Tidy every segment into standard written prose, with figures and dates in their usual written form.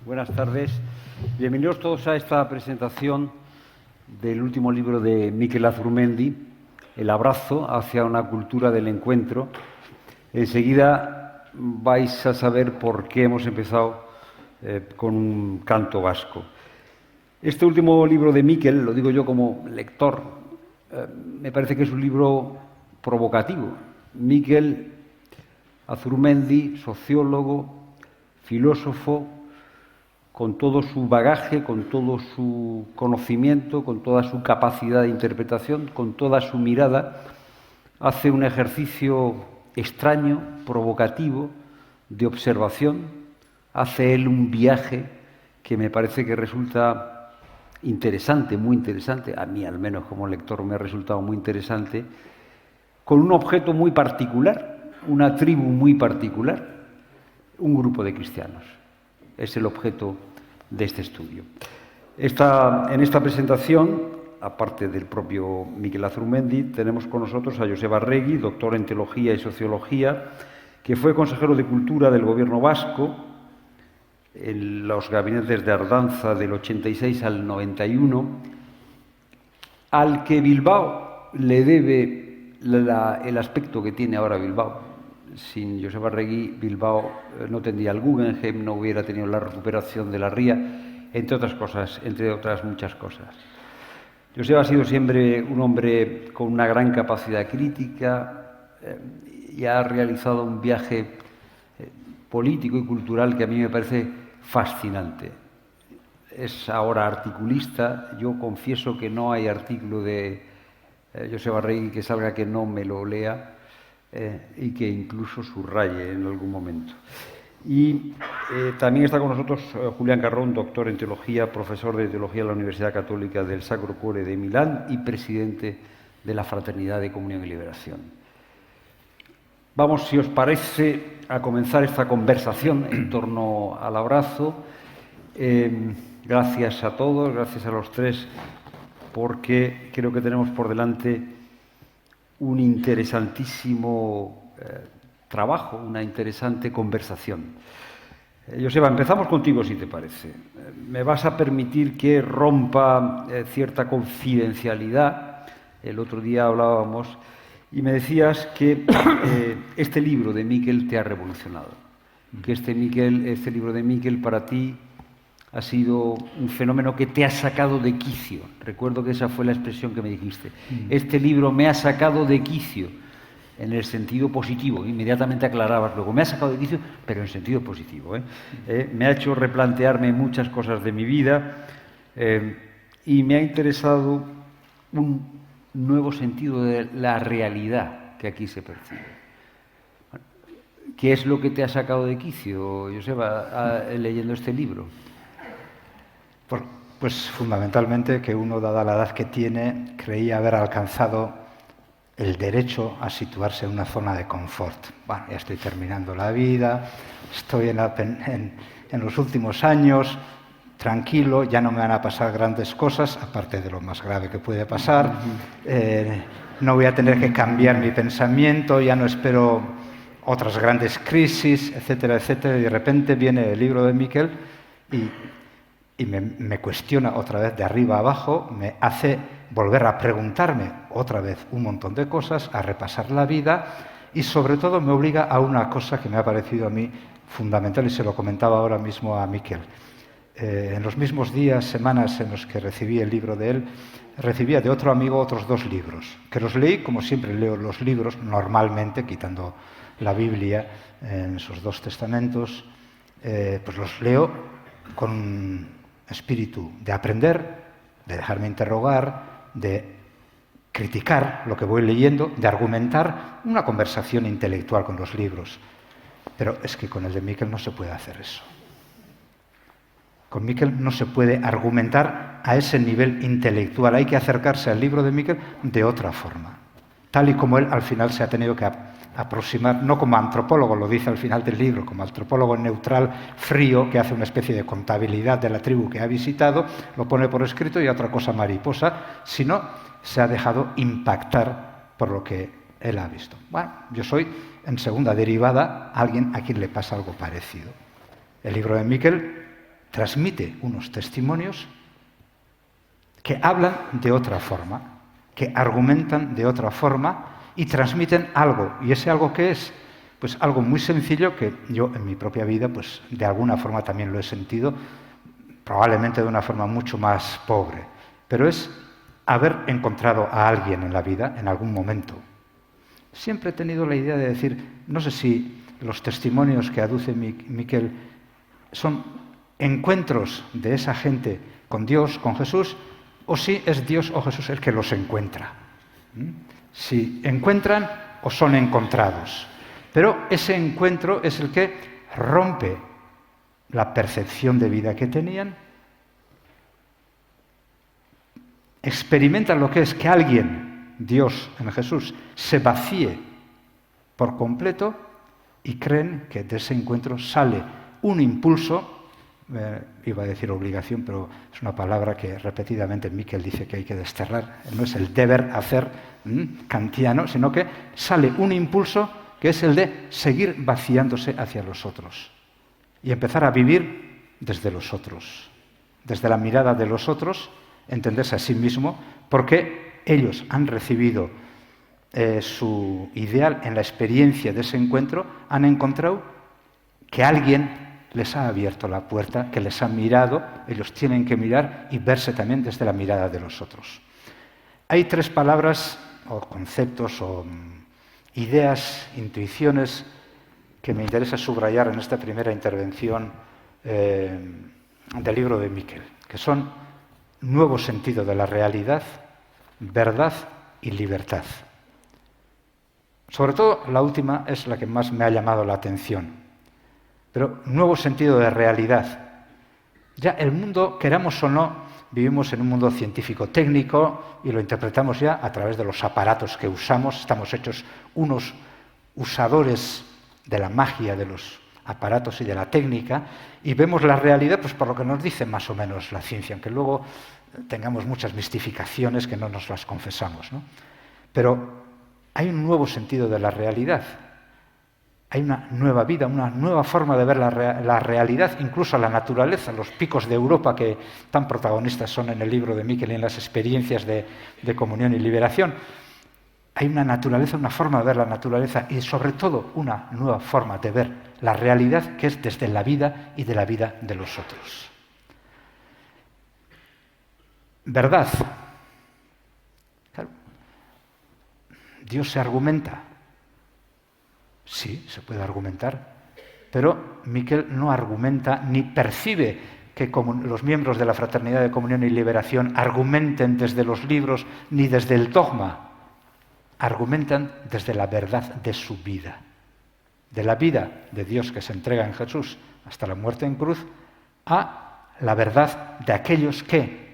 Buenas tardes. Bienvenidos todos a esta presentación del último libro de Miquel Azurmendi, El abrazo hacia una cultura del encuentro. Enseguida vais a saber por qué hemos empezado con un canto vasco. Este último libro de Miquel, lo digo yo como lector, me parece que es un libro provocativo. Miquel Azurmendi, sociólogo, filósofo, con todo su bagaje, con todo su conocimiento, con toda su capacidad de interpretación, con toda su mirada, hace un ejercicio extraño, provocativo, de observación. Hace él un viaje que me parece que resulta interesante, muy interesante, a mí al menos como lector me ha resultado muy interesante, con un objeto muy particular, una tribu muy particular, un grupo de cristianos. Es el objeto de este estudio. En esta presentación, aparte del propio Miquel Azurmendi, tenemos con nosotros a Joseba Arregui, doctor en Teología y Sociología, que fue consejero de Cultura del Gobierno vasco en los gabinetes de Ardanza del 86 al 91, al que Bilbao le debe el aspecto que tiene ahora Bilbao. Sin Joseba Arregui, Bilbao no tendría el Guggenheim, no hubiera tenido la recuperación de la ría, entre otras cosas, entre otras muchas cosas. Joseba ha sido siempre un hombre con una gran capacidad crítica y ha realizado un viaje político y cultural que a mí me parece fascinante. Es ahora articulista. Yo confieso que no hay artículo de Joseba Arregui que salga que no me lo lea. Y que incluso subraye en algún momento. Y también está con nosotros Julián Carrón, doctor en Teología, profesor de Teología en la Universidad Católica del Sacro Cuore de Milán y presidente de la Fraternidad de Comunión y Liberación. Vamos, si os parece, a comenzar esta conversación en torno al abrazo. Gracias a todos, gracias a los tres, porque creo que tenemos por delante un interesantísimo trabajo, una interesante conversación. Joseba, empezamos contigo, si te parece. Me vas a permitir que rompa cierta confidencialidad. El otro día hablábamos y me decías que este libro de Miquel te ha revolucionado. que este libro de Miquel para ti ha sido un fenómeno que te ha sacado de quicio. Recuerdo que esa fue la expresión que me dijiste. Este libro me ha sacado de quicio, en el sentido positivo. Inmediatamente aclarabas luego, me ha sacado de quicio, pero en sentido positivo. Me ha hecho replantearme muchas cosas de mi vida y me ha interesado un nuevo sentido de la realidad que aquí se percibe. ¿Qué es lo que te ha sacado de quicio, Joseba, leyendo este libro? Pues fundamentalmente que uno, dada la edad que tiene, creía haber alcanzado el derecho a situarse en una zona de confort. Bueno, ya estoy terminando la vida, estoy en los últimos años, tranquilo, ya no me van a pasar grandes cosas, aparte de lo más grave que puede pasar. No voy a tener que cambiar mi pensamiento, ya no espero otras grandes crisis, etcétera, etcétera. Y de repente viene el libro de Miquel y me cuestiona otra vez de arriba a abajo, me hace volver a preguntarme otra vez un montón de cosas, a repasar la vida y sobre todo me obliga a una cosa que me ha parecido a mí fundamental y se lo comentaba ahora mismo a Miquel. En los mismos días, semanas en los que recibí el libro de él, recibía de otro amigo otros 2 libros, que los leí como siempre leo los libros, normalmente, quitando la Biblia, en esos 2 testamentos, pues los leo con espíritu de aprender, de dejarme interrogar, de criticar lo que voy leyendo, de argumentar una conversación intelectual con los libros. Pero es que con el de Miquel no se puede hacer eso. Con Miquel no se puede argumentar a ese nivel intelectual. Hay que acercarse al libro de Miquel de otra forma. Tal y como él al final se ha tenido que aproximar, no como antropólogo, lo dice al final del libro, como antropólogo neutral, frío, que hace una especie de contabilidad de la tribu que ha visitado, lo pone por escrito y otra cosa mariposa, sino se ha dejado impactar por lo que él ha visto. Bueno, yo soy, en segunda derivada, alguien a quien le pasa algo parecido. El libro de Miquel transmite unos testimonios que hablan de otra forma, que argumentan de otra forma y transmiten algo. ¿Y ese algo qué es? Pues algo muy sencillo que yo en mi propia vida, pues de alguna forma también lo he sentido, probablemente de una forma mucho más pobre. Pero es haber encontrado a alguien en la vida, en algún momento. Siempre he tenido la idea de decir, no sé si los testimonios que aduce Miquel son encuentros de esa gente con Dios, con Jesús, o si es Dios o Jesús el que los encuentra. Si encuentran o son encontrados. Pero ese encuentro es el que rompe la percepción de vida que tenían, experimentan lo que es que alguien, Dios en Jesús, se vacíe por completo y creen que de ese encuentro sale un impulso. Iba a decir obligación, pero es una palabra que repetidamente Miquel dice que hay que desterrar. No es el deber hacer kantiano, sino que sale un impulso que es el de seguir vaciándose hacia los otros y empezar a vivir desde los otros, desde la mirada de los otros, entenderse a sí mismo, porque ellos han recibido su ideal en la experiencia de ese encuentro, han encontrado que alguien les ha abierto la puerta, que les ha mirado, ellos tienen que mirar y verse también desde la mirada de los otros. Hay 3 palabras o conceptos o ideas, intuiciones que me interesa subrayar en esta primera intervención del libro de Miquel, que son nuevo sentido de la realidad, verdad y libertad. Sobre todo la última es la que más me ha llamado la atención. Pero nuevo sentido de realidad. Ya el mundo, queramos o no, vivimos en un mundo científico-técnico y lo interpretamos ya a través de los aparatos que usamos. Estamos hechos unos usadores de la magia de los aparatos y de la técnica y vemos la realidad pues por lo que nos dice más o menos la ciencia, aunque luego tengamos muchas mistificaciones que no nos las confesamos, ¿no? Pero hay un nuevo sentido de la realidad. Hay una nueva vida, una nueva forma de ver la realidad, incluso la naturaleza, los picos de Europa que tan protagonistas son en el libro de Miquel y en las experiencias de comunión y liberación. Hay una naturaleza, una forma de ver la naturaleza y sobre todo una nueva forma de ver la realidad que es desde la vida y de la vida de los otros. ¿Verdad? Claro. ¿Dios se argumenta? Sí, se puede argumentar, pero Miquel no argumenta ni percibe que los miembros de la Fraternidad de Comunión y Liberación argumenten desde los libros ni desde el dogma. Argumentan desde la verdad de su vida, de la vida de Dios que se entrega en Jesús hasta la muerte en cruz, a la verdad de aquellos que,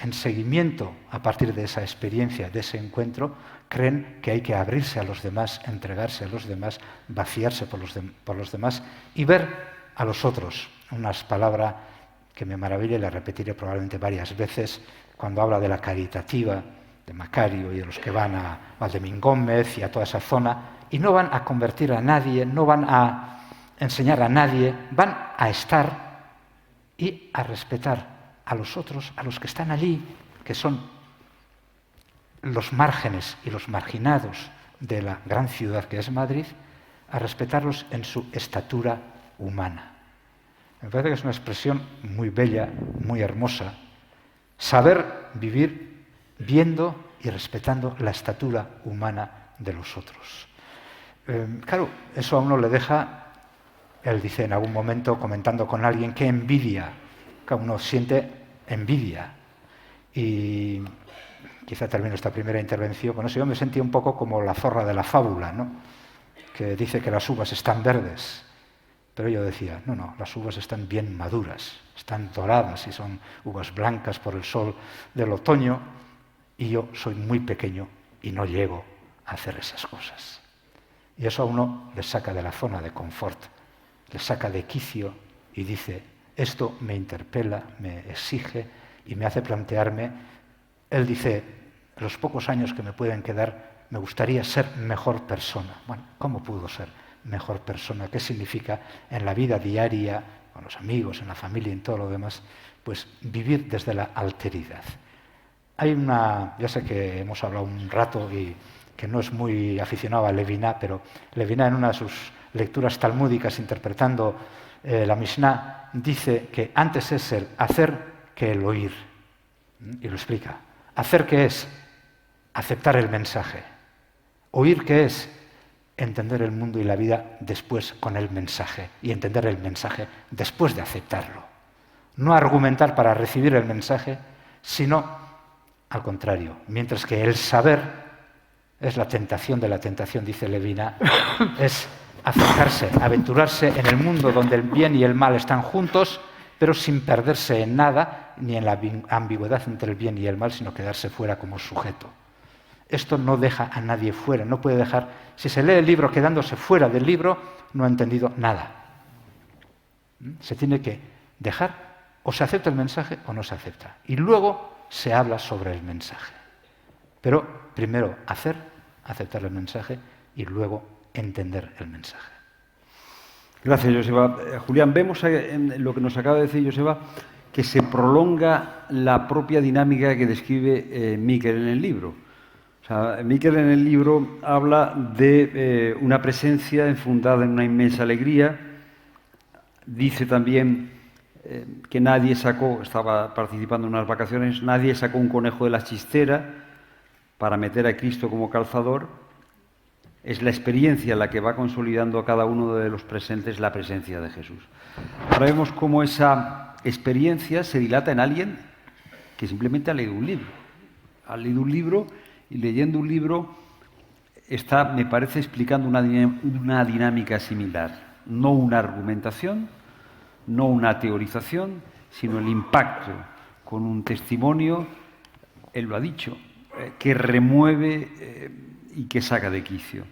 en seguimiento a partir de esa experiencia, de ese encuentro, creen que hay que abrirse a los demás, entregarse a los demás, vaciarse por los demás y ver a los otros. Una palabra que me maravilla y la repetiré probablemente varias veces cuando habla de la caritativa, de Macario y de los que van a Valdemín Gómez y a toda esa zona, y no van a convertir a nadie, no van a enseñar a nadie, van a estar y a respetar a los otros, a los que están allí, que son los márgenes y los marginados de la gran ciudad que es Madrid, a respetarlos en su estatura humana. Me parece que es una expresión muy bella, muy hermosa. Saber vivir viendo y respetando la estatura humana de los otros. Claro, eso a uno le deja, él dice en algún momento, comentando con alguien, que envidia, que uno siente envidia. Y quizá termino esta primera intervención con eso. Yo me sentía un poco como la zorra de la fábula, ¿no? Que dice que las uvas están verdes. Pero yo decía, no, las uvas están bien maduras, están doradas y son uvas blancas por el sol del otoño, y yo soy muy pequeño y no llego a hacer esas cosas. Y eso a uno le saca de la zona de confort, le saca de quicio y dice, esto me interpela, me exige y me hace plantearme. Él dice, los pocos años que me pueden quedar, me gustaría ser mejor persona. Bueno, ¿cómo puedo ser mejor persona? ¿Qué significa en la vida diaria, con los amigos, en la familia y en todo lo demás? Pues vivir desde la alteridad. Hay ya sé que hemos hablado un rato y que no es muy aficionado a Leviná, pero Leviná en una de sus lecturas talmúdicas interpretando la Mishnah dice que antes es el hacer que el oír. Y lo explica. Hacer, ¿qué es? Aceptar el mensaje. Oír, ¿qué es? Entender el mundo y la vida después con el mensaje y entender el mensaje después de aceptarlo. No argumentar para recibir el mensaje, sino al contrario. Mientras que el saber es la tentación de la tentación, dice Leviná, es acercarse, aventurarse en el mundo donde el bien y el mal están juntos, pero sin perderse en nada, ni en la ambigüedad entre el bien y el mal, sino quedarse fuera como sujeto. Esto no deja a nadie fuera, no puede dejar. Si se lee el libro quedándose fuera del libro, no ha entendido nada. Se tiene que dejar, o se acepta el mensaje o no se acepta. Y luego se habla sobre el mensaje. Pero primero aceptar el mensaje y luego entender el mensaje. Gracias, Joseba. Julián, vemos en lo que nos acaba de decir Joseba que se prolonga la propia dinámica que describe Miquel en el libro. O sea, Miquel en el libro habla de una presencia enfundada en una inmensa alegría. Dice también que nadie sacó, estaba participando en unas vacaciones, nadie sacó un conejo de la chistera para meter a Cristo como calzador. Es la experiencia la que va consolidando a cada uno de los presentes la presencia de Jesús. Ahora vemos cómo esa experiencia se dilata en alguien que simplemente ha leído un libro. Ha leído un libro y leyendo un libro está, me parece, explicando una dinámica similar. No una argumentación, no una teorización, sino el impacto con un testimonio, él lo ha dicho, que remueve y que saca de quicio.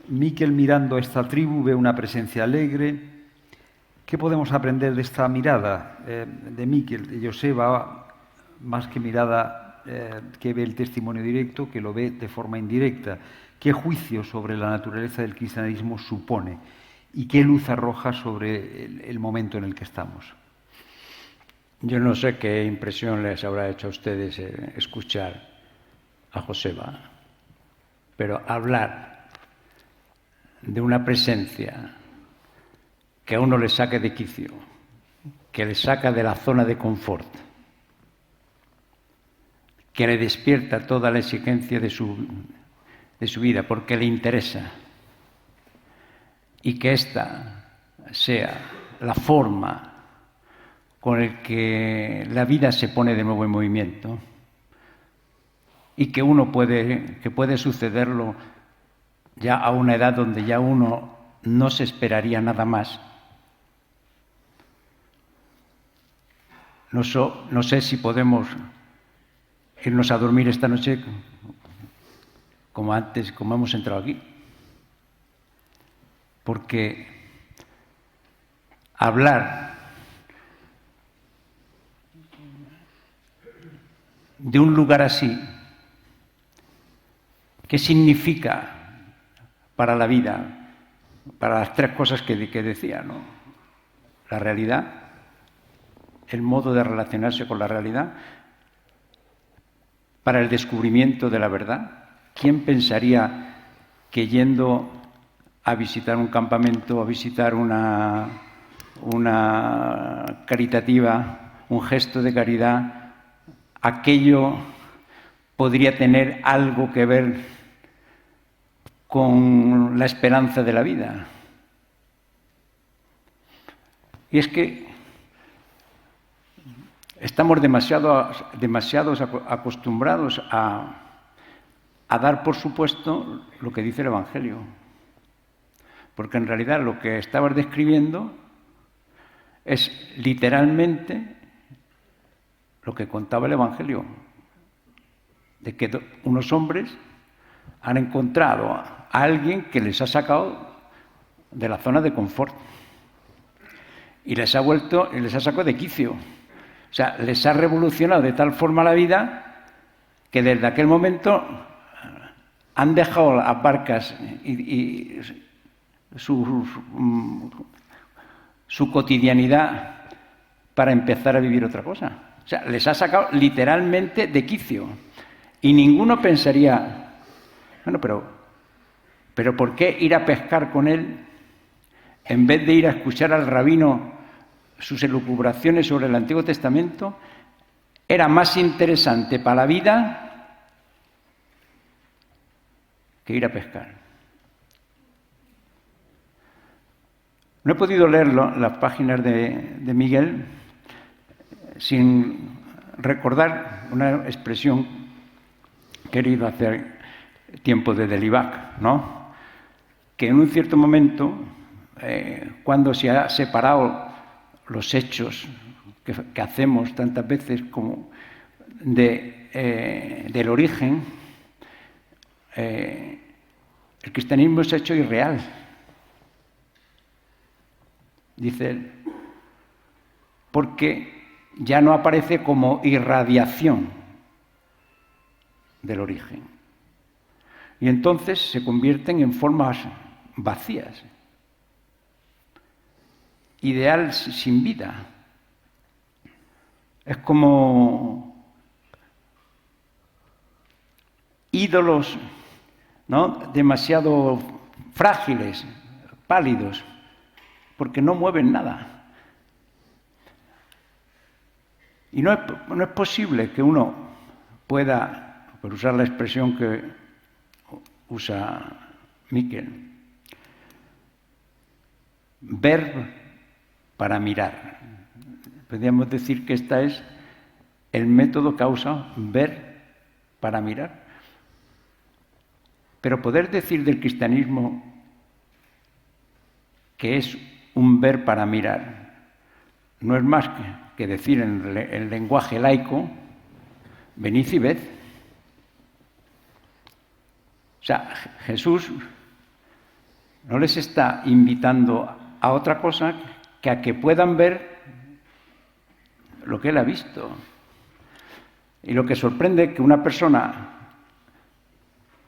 Miquel, mirando a esta tribu, ve una presencia alegre. ¿Qué podemos aprender de esta mirada de Miquel, de Joseba, más que mirada que ve el testimonio directo, que lo ve de forma indirecta? ¿Qué juicio sobre la naturaleza del cristianismo supone? ¿Y qué luz arroja sobre el momento en el que estamos? Yo no sé qué impresión les habrá hecho a ustedes escuchar a Joseba, pero hablar de una presencia que a uno le saque de quicio, que le saca de la zona de confort, que le despierta toda la exigencia de su vida porque le interesa, y que esta sea la forma con la que la vida se pone de nuevo en movimiento y que puede sucederlo ya a una edad donde ya uno no se esperaría nada más. No sé si podemos irnos a dormir esta noche como antes, como hemos entrado aquí. Porque hablar de un lugar así, ¿qué significa para la vida? Para las tres cosas que decía, ¿no? La realidad, el modo de relacionarse con la realidad, para el descubrimiento de la verdad. ¿Quién pensaría que yendo a visitar un campamento, a visitar una caritativa, un gesto de caridad, aquello podría tener algo que ver con la esperanza de la vida? Y es que estamos demasiados acostumbrados a dar por supuesto lo que dice el Evangelio. Porque en realidad lo que estabas describiendo es literalmente lo que contaba el Evangelio, de que unos hombres han encontrado a alguien que les ha sacado de la zona de confort y les ha sacado de quicio. O sea, les ha revolucionado de tal forma la vida que desde aquel momento han dejado las barcas y su cotidianidad para empezar a vivir otra cosa. O sea, les ha sacado literalmente de quicio. Y ninguno pensaría, bueno, pero ¿por qué ir a pescar con él en vez de ir a escuchar al rabino sus elucubraciones sobre el Antiguo Testamento? Era más interesante para la vida que ir a pescar. No he podido leer las páginas de Miguel sin recordar una expresión que he oído hace tiempo de Delibac, ¿no? Que en un cierto momento, cuando se ha separado los hechos que hacemos tantas veces como del origen, el cristianismo es hecho irreal, dice él, porque ya no aparece como irradiación del origen. Y entonces se convierten en formas vacías, ideal sin vida. Es como ídolos, ¿no?, demasiado frágiles, pálidos, porque no mueven nada. Y no es posible que uno pueda, por usar la expresión que usa Miquel, ver para mirar. Podríamos decir que este es el método que ha usado, ver para mirar. Pero poder decir del cristianismo que es un ver para mirar no es más que decir en el lenguaje laico, venid y ved. O sea, Jesús no les está invitando a otra cosa que a que puedan ver lo que él ha visto. Y lo que sorprende es que una persona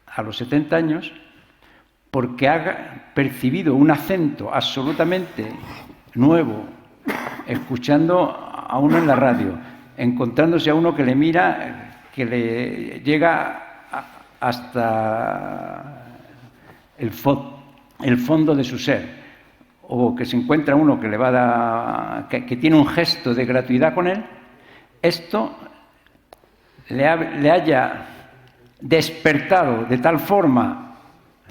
a los 70 años, porque ha percibido un acento absolutamente nuevo, escuchando a uno en la radio, encontrándose a uno que le mira, que le llega hasta el FOD, el fondo de su ser, o que se encuentra uno que le va a dar, que tiene un gesto de gratuidad con él, esto le haya despertado de tal forma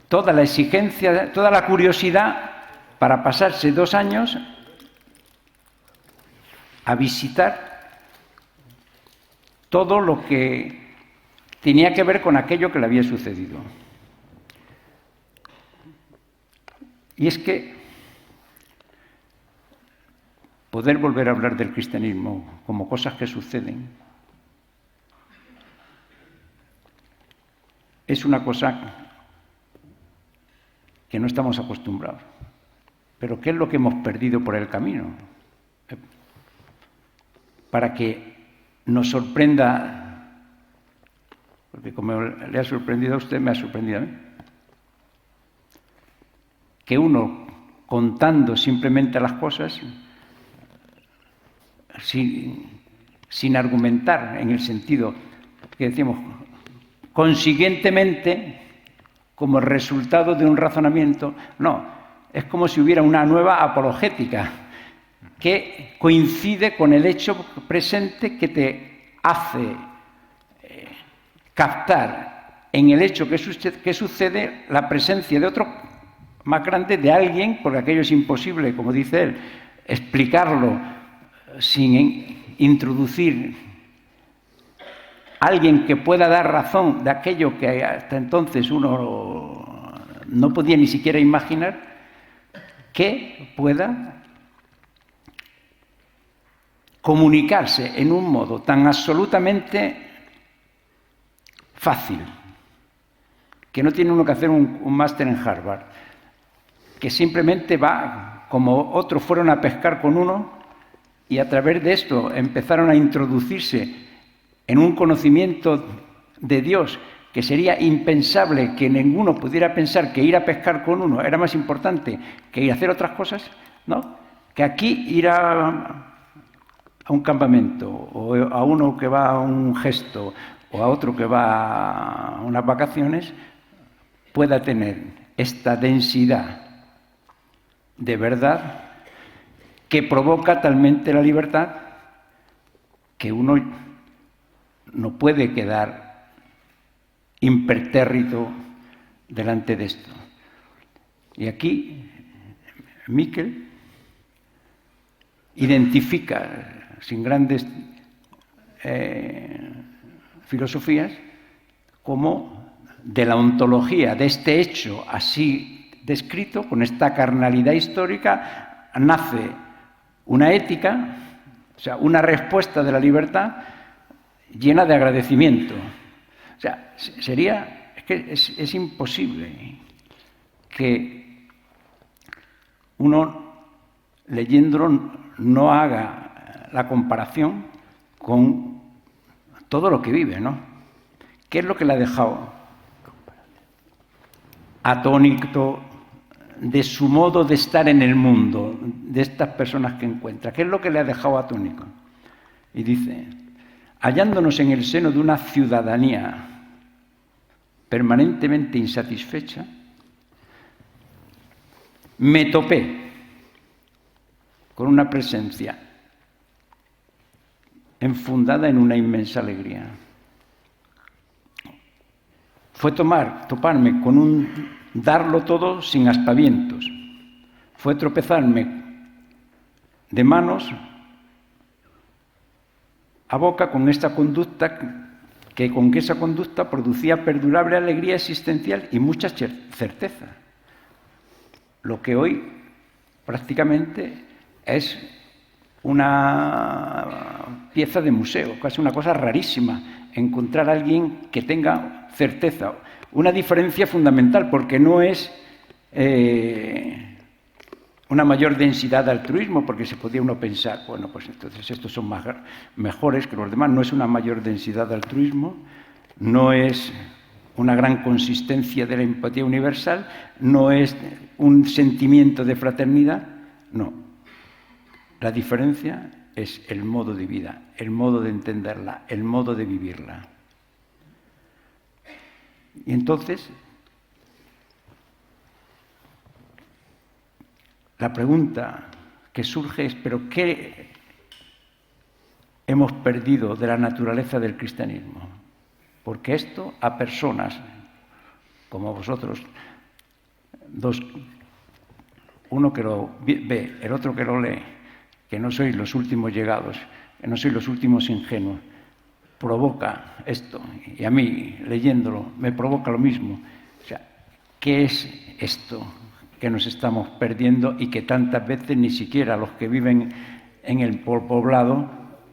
toda la exigencia, toda la curiosidad para pasarse 2 años a visitar todo lo que tenía que ver con aquello que le había sucedido. Y es que poder volver a hablar del cristianismo como cosas que suceden es una cosa que no estamos acostumbrados. Pero ¿qué es lo que hemos perdido por el camino? Para que nos sorprenda, porque como le ha sorprendido a usted, me ha sorprendido a mí, que uno, contando simplemente las cosas, sin argumentar, en el sentido que decimos, consiguientemente, como resultado de un razonamiento, no, es como si hubiera una nueva apologética que coincide con el hecho presente que te hace captar en el hecho que sucede la presencia de otro más grande, de alguien, porque aquello es imposible, como dice él, explicarlo sin introducir alguien que pueda dar razón de aquello que hasta entonces uno no podía ni siquiera imaginar, que pueda comunicarse en un modo tan absolutamente fácil, que no tiene uno que hacer un máster en Harvard, que simplemente va, como otros fueron a pescar con uno, y a través de esto empezaron a introducirse en un conocimiento de Dios que sería impensable que ninguno pudiera pensar que ir a pescar con uno era más importante que ir a hacer otras cosas, ¿no? Que aquí ir a un campamento, o a uno que va a un gesto, o a otro que va a unas vacaciones, pueda tener esta densidad de verdad que provoca talmente la libertad que uno no puede quedar impertérrito delante de esto. Y aquí Miquel identifica, sin grandes filosofías, como de la ontología de este hecho así descrito, con esta carnalidad histórica, nace una ética, o sea, una respuesta de la libertad llena de agradecimiento. O sea, es imposible que uno, leyéndolo, no haga la comparación con todo lo que vive, ¿no? ¿Qué es lo que le ha dejado atónito de su modo de estar en el mundo, de estas personas que encuentra? ¿Qué es lo que le ha dejado atónito? Y dice: hallándonos en el seno de una ciudadanía permanentemente insatisfecha, me topé con una presencia enfundada en una inmensa alegría. Fue toparme con un darlo todo sin aspavientos. Fue tropezarme de manos a boca con esta conducta, que con esa conducta producía perdurable alegría existencial y mucha certeza. Lo que hoy prácticamente es una pieza de museo, casi una cosa rarísima, encontrar a alguien que tenga certeza. Una diferencia fundamental, porque no es una mayor densidad de altruismo, porque se podía uno pensar, bueno, pues entonces estos son mejores que los demás. No es una mayor densidad de altruismo, no es una gran consistencia de la empatía universal, no es un sentimiento de fraternidad, no. La diferencia es el modo de vida, el modo de entenderla, el modo de vivirla. Y entonces, la pregunta que surge es, ¿pero qué hemos perdido de la naturaleza del cristianismo? Porque esto a personas como vosotros, uno que lo ve, el otro que lo lee, que no sois los últimos llegados, que no sois los últimos ingenuos, provoca esto, y a mí, leyéndolo, me provoca lo mismo. O sea, ¿qué es esto que nos estamos perdiendo y que tantas veces ni siquiera los que viven en el poblado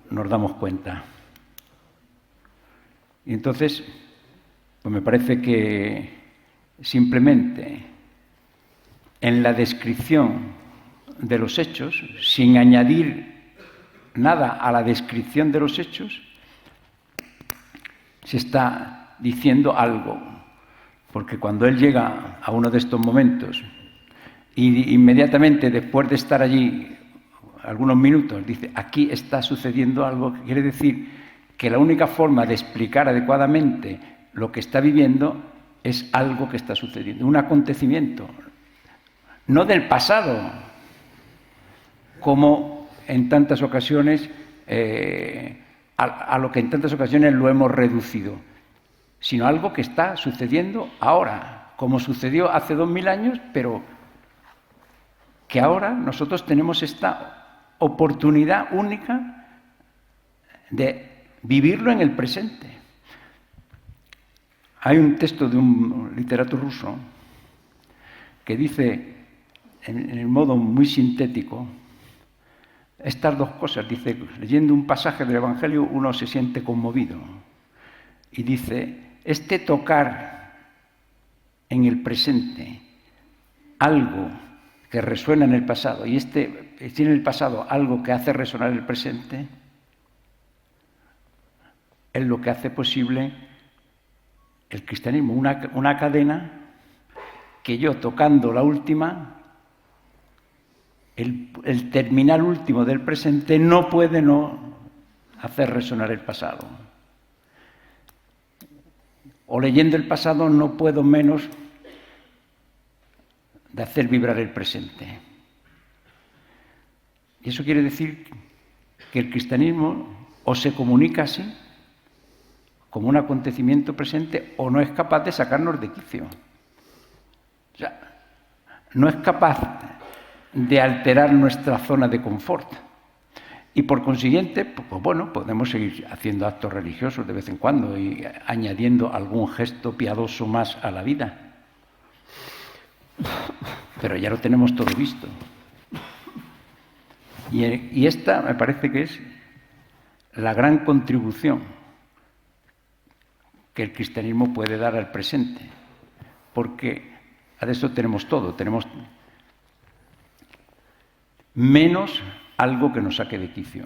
nos damos cuenta? Y entonces, pues me parece que simplemente en la descripción de los hechos, sin añadir nada a la descripción de los hechos, se está diciendo algo. Porque cuando él llega a uno de estos momentos y inmediatamente después de estar allí algunos minutos dice, aquí está sucediendo algo, que quiere decir que la única forma de explicar adecuadamente lo que está viviendo es algo que está sucediendo, un acontecimiento, no del pasado, como en tantas ocasiones, a lo que en tantas ocasiones lo hemos reducido, sino algo que está sucediendo ahora, como sucedió hace 2000 años, pero que ahora nosotros tenemos esta oportunidad única de vivirlo en el presente. Hay un texto de un literato ruso que dice, en el modo muy sintético, estas dos cosas. Dice, leyendo un pasaje del Evangelio uno se siente conmovido. Y dice, este tocar en el presente algo que resuena en el pasado y tiene en el pasado algo que hace resonar el presente, es lo que hace posible el cristianismo, una cadena que yo tocando la última, el terminal último del presente no puede no hacer resonar el pasado. O leyendo el pasado no puedo menos de hacer vibrar el presente. Y eso quiere decir que el cristianismo o se comunica así, como un acontecimiento presente, o no es capaz de sacarnos de quicio. O sea, no es capaz de alterar nuestra zona de confort. Y por consiguiente, pues bueno, podemos seguir haciendo actos religiosos de vez en cuando y añadiendo algún gesto piadoso más a la vida. Pero ya lo tenemos todo visto. Y esta me parece que es la gran contribución que el cristianismo puede dar al presente. Porque de eso tenemos todo, tenemos menos algo que nos saque de quicio,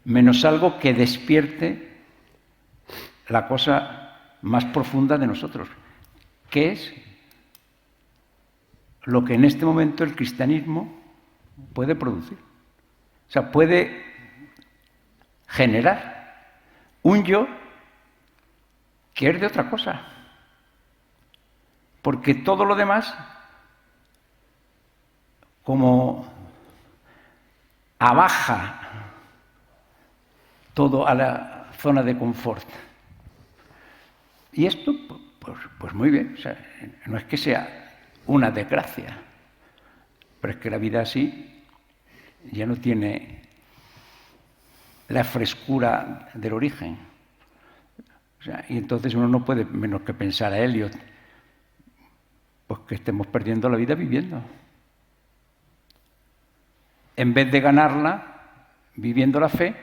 menos algo que despierte la cosa más profunda de nosotros, que es lo que en este momento el cristianismo puede producir. O sea, puede generar un yo que es de otra cosa, porque todo lo demás como abaja todo a la zona de confort. Y esto, pues muy bien, o sea, no es que sea una desgracia, pero es que la vida así ya no tiene la frescura del origen. O sea, y entonces uno no puede menos que pensar a Eliot, pues que estemos perdiendo la vida viviendo. En vez de ganarla, viviendo la fe,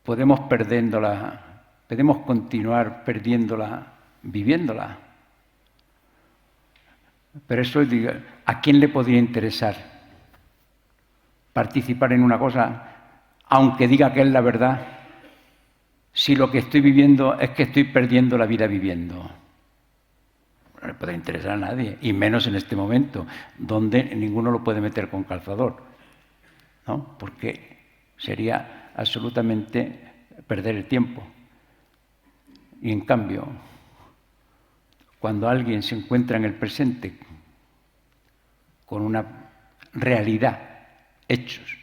podemos continuar perdiéndola, viviéndola. Pero eso, ¿a quién le podría interesar participar en una cosa, aunque diga que es la verdad, si lo que estoy viviendo es que estoy perdiendo la vida viviendo? No le puede interesar a nadie, y menos en este momento, donde ninguno lo puede meter con calzador, ¿no? Porque sería absolutamente perder el tiempo. Y en cambio, cuando alguien se encuentra en el presente con una realidad, hechos,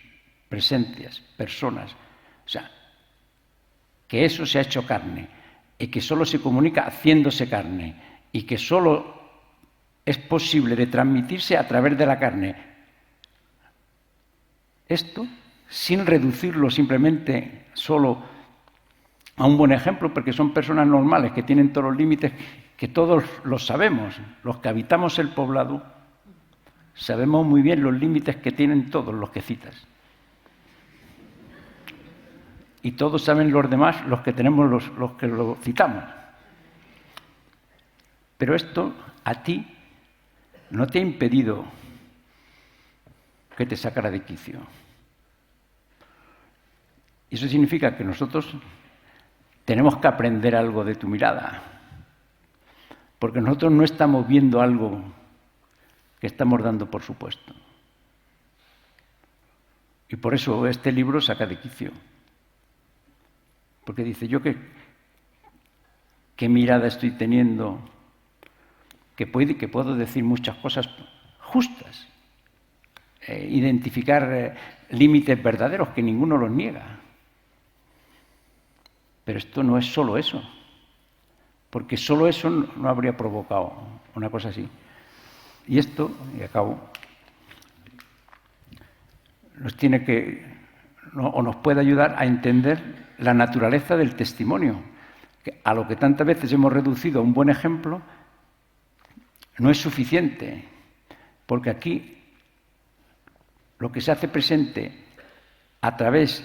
presencias, personas. O sea, que eso se ha hecho carne y que solo se comunica haciéndose carne y que solo es posible de transmitirse a través de la carne. Esto, sin reducirlo simplemente solo a un buen ejemplo, porque son personas normales que tienen todos los límites que todos los sabemos, los que habitamos el poblado, sabemos muy bien los límites que tienen todos los que citas. Y todos saben los demás, los que tenemos los que lo citamos. Pero esto a ti no te ha impedido que te sacara de quicio. Eso significa que nosotros tenemos que aprender algo de tu mirada, porque nosotros no estamos viendo algo que estamos dando por supuesto. Y por eso este libro saca de quicio. Porque dice, yo qué mirada estoy teniendo, que puedo decir muchas cosas justas, identificar límites verdaderos que ninguno los niega. Pero esto no es solo eso, porque solo eso no habría provocado una cosa así. Y esto, y acabo, nos tiene que, o nos puede ayudar a entender la naturaleza del testimonio, que a lo que tantas veces hemos reducido a un buen ejemplo, no es suficiente, porque aquí lo que se hace presente a través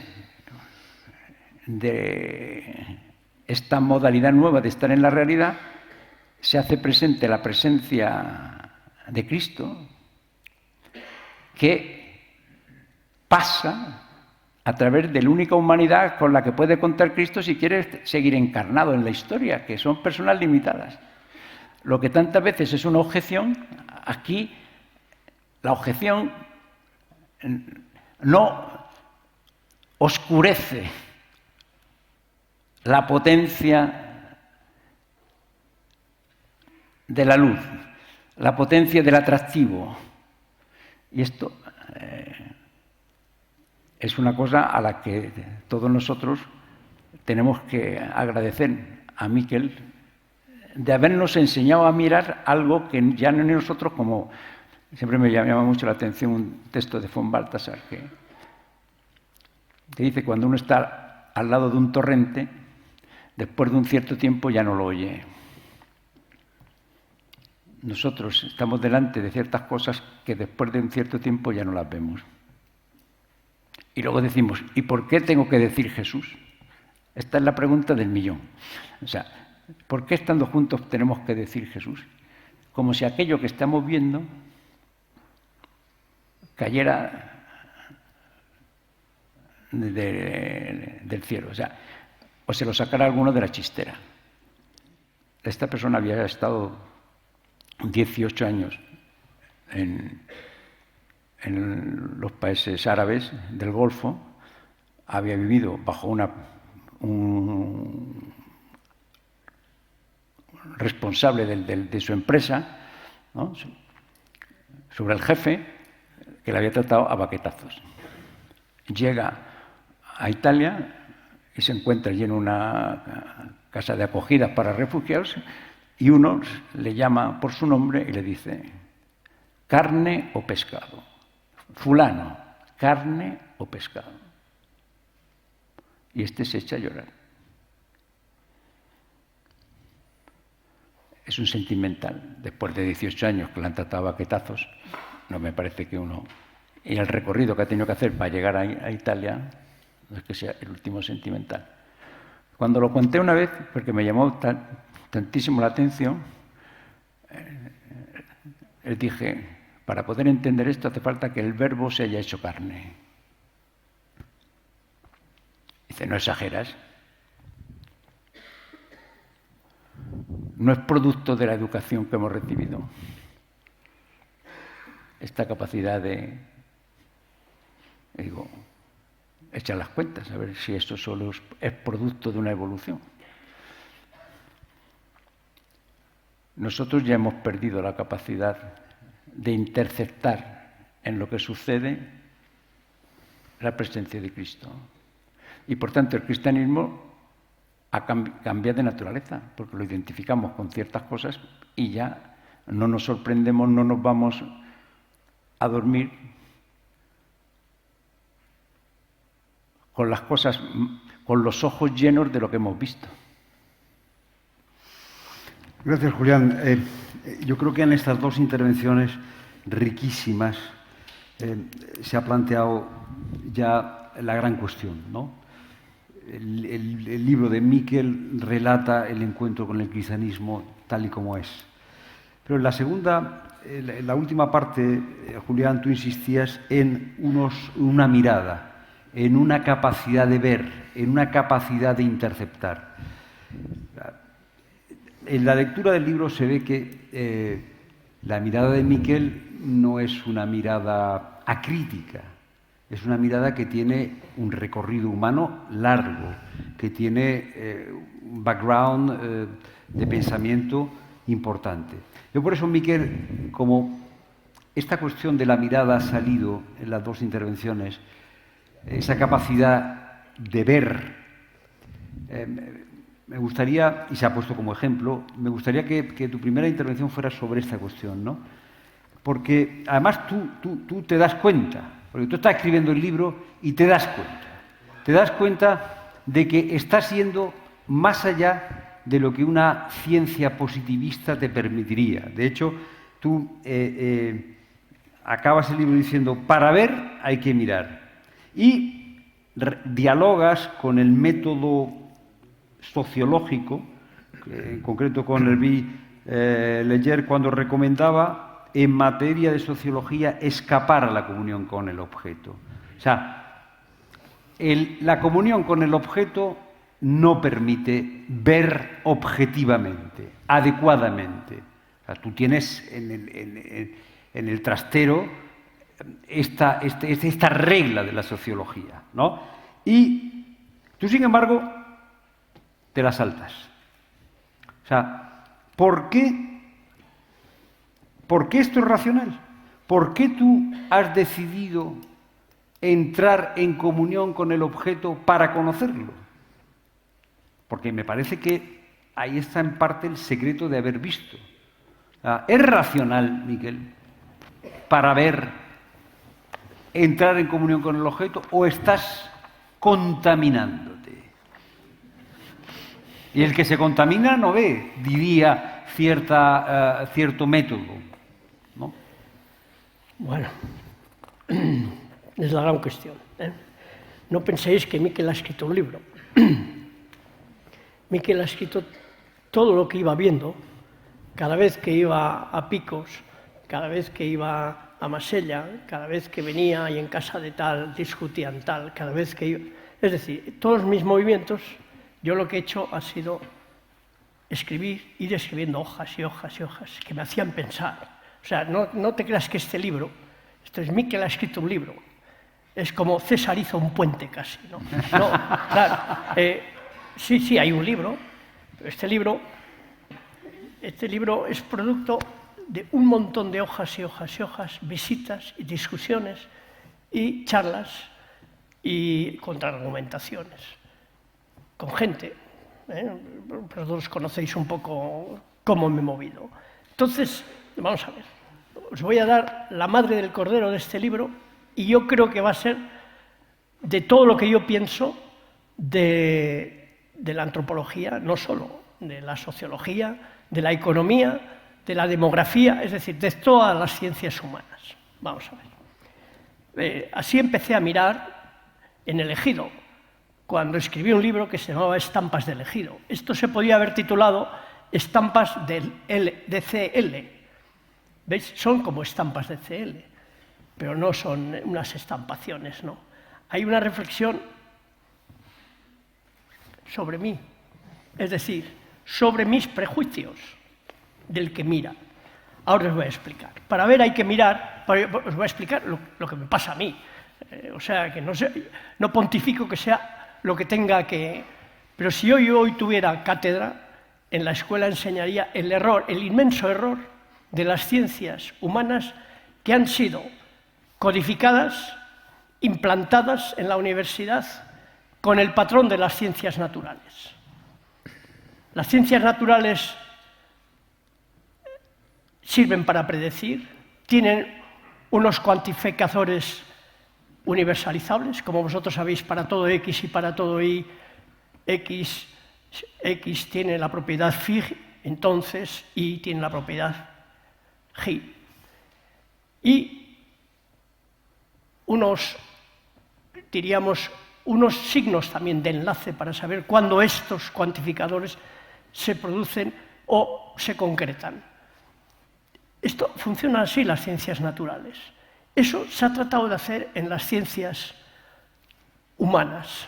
de esta modalidad nueva de estar en la realidad, se hace presente la presencia de Cristo, que pasa a través de la única humanidad con la que puede contar Cristo si quiere seguir encarnado en la historia, que son personas limitadas. Lo que tantas veces es una objeción, aquí la objeción no oscurece la potencia de la luz, la potencia del atractivo. Y esto es una cosa a la que todos nosotros tenemos que agradecer a Miquel de habernos enseñado a mirar algo que ya no es nosotros, como siempre me llama mucho la atención un texto de von Balthasar que dice cuando uno está al lado de un torrente, después de un cierto tiempo ya no lo oye. Nosotros estamos delante de ciertas cosas que después de un cierto tiempo ya no las vemos. Y luego decimos, ¿y por qué tengo que decir Jesús? Esta es la pregunta del millón. O sea, ¿por qué estando juntos tenemos que decir Jesús? Como si aquello que estamos viendo cayera del cielo. O sea, o se lo sacara alguno de la chistera. Esta persona había estado 18 años en los países árabes del Golfo, había vivido bajo un responsable de su empresa, ¿no?, sobre el jefe, que le había tratado a baquetazos. Llega a Italia y se encuentra allí en una casa de acogida para refugiados y uno le llama por su nombre y le dice, ¿carne o pescado? Fulano, ¿carne o pescado? Y este se echa a llorar. Es un sentimental. Después de 18 años que le han tratado a baquetazos, no me parece que uno... Y el recorrido que ha tenido que hacer para llegar a Italia, no es que sea el último sentimental. Cuando lo conté una vez, porque me llamó tantísimo la atención, les dije, para poder entender esto hace falta que el verbo se haya hecho carne. Dice, ¿no exageras? No es producto de la educación que hemos recibido. Esta capacidad de, digo, echar las cuentas, a ver si esto solo es producto de una evolución. Nosotros ya hemos perdido la capacidad de interceptar en lo que sucede la presencia de Cristo. Y por tanto el cristianismo cambia de naturaleza, porque lo identificamos con ciertas cosas y ya no nos sorprendemos, no nos vamos a dormir con las cosas, con los ojos llenos de lo que hemos visto. Gracias, Julián. Yo creo que en estas dos intervenciones riquísimas se ha planteado ya la gran cuestión, ¿no? El libro de Miquel relata el encuentro con el cristianismo tal y como es. Pero en la segunda, en la última parte, Julián, tú insistías en una mirada, en una capacidad de ver, en una capacidad de interceptar. En la lectura del libro se ve que la mirada de Miquel no es una mirada acrítica, es una mirada que tiene un recorrido humano largo, que tiene un background de pensamiento importante. Yo por eso, Miquel, como esta cuestión de la mirada ha salido en las dos intervenciones, esa capacidad de ver, me gustaría, y se ha puesto como ejemplo, me gustaría que tu primera intervención fuera sobre esta cuestión, ¿no? Porque además tú te das cuenta, porque tú estás escribiendo el libro y te das cuenta de que estás yendo más allá de lo que una ciencia positivista te permitiría. De hecho, tú acabas el libro diciendo, para ver hay que mirar. Y dialogas con el método sociológico, en concreto con Hervé Leger, cuando recomendaba en materia de sociología escapar a la comunión con el objeto. O sea, la comunión con el objeto no permite ver objetivamente, adecuadamente. O sea, tú tienes en el trastero esta regla de la sociología, ¿no? Y tú, sin embargo, te la saltas. O sea, ¿por qué esto es racional? ¿Por qué tú has decidido entrar en comunión con el objeto para conocerlo? Porque me parece que ahí está en parte el secreto de haber visto. O sea, ¿es racional, Miquel, para ver, entrar en comunión con el objeto, o estás contaminándote? Y el que se contamina no ve, diría, cierto método, ¿no? Bueno, es la gran cuestión, ¿eh? No penséis que Miquel ha escrito un libro. Miquel ha escrito todo lo que iba viendo, cada vez que iba a Picos, cada vez que iba a Masella, cada vez que venía y en casa de tal discutían tal, cada vez que iba... Es decir, todos mis movimientos, yo lo que he hecho ha sido escribir, ir escribiendo hojas y hojas y hojas que me hacían pensar. O sea, no te creas que este libro, esto es Miquel ha escrito un libro, es como César hizo un puente casi, ¿no? No, claro, sí, hay un libro, pero este libro es producto de un montón de hojas y hojas y hojas, visitas y discusiones y charlas y contraargumentaciones con gente. Vosotros conocéis un poco cómo me he movido. Entonces, vamos a ver, os voy a dar la madre del cordero de este libro y yo creo que va a ser de todo lo que yo pienso de la antropología, no solo de la sociología, de la economía, de la demografía, es decir, de todas las ciencias humanas. Vamos a ver. Así empecé a mirar en el Ejido, cuando escribí un libro que se llamaba Estampas del Ejido. Esto se podía haber titulado Estampas de CL. ¿Veis? Son como estampas de CL, pero no son unas estampaciones, no. Hay una reflexión sobre mí, es decir, sobre mis prejuicios del que mira. Ahora os voy a explicar. Para ver hay que mirar, os voy a explicar lo que me pasa a mí. O sea, que no pontifico que sea lo que tenga que... Pero si yo hoy tuviera cátedra, en la escuela enseñaría el error, el inmenso error de las ciencias humanas que han sido codificadas, implantadas en la universidad con el patrón de las ciencias naturales. Las ciencias naturales sirven para predecir, tienen unos cuantificadores universalizables, como vosotros sabéis, para todo X y para todo Y, X tiene la propiedad phi, entonces Y tiene la propiedad g. Y unos signos también de enlace para saber cuándo estos cuantificadores se producen o se concretan. Esto funciona así en las ciencias naturales. Eso se ha tratado de hacer en las ciencias humanas.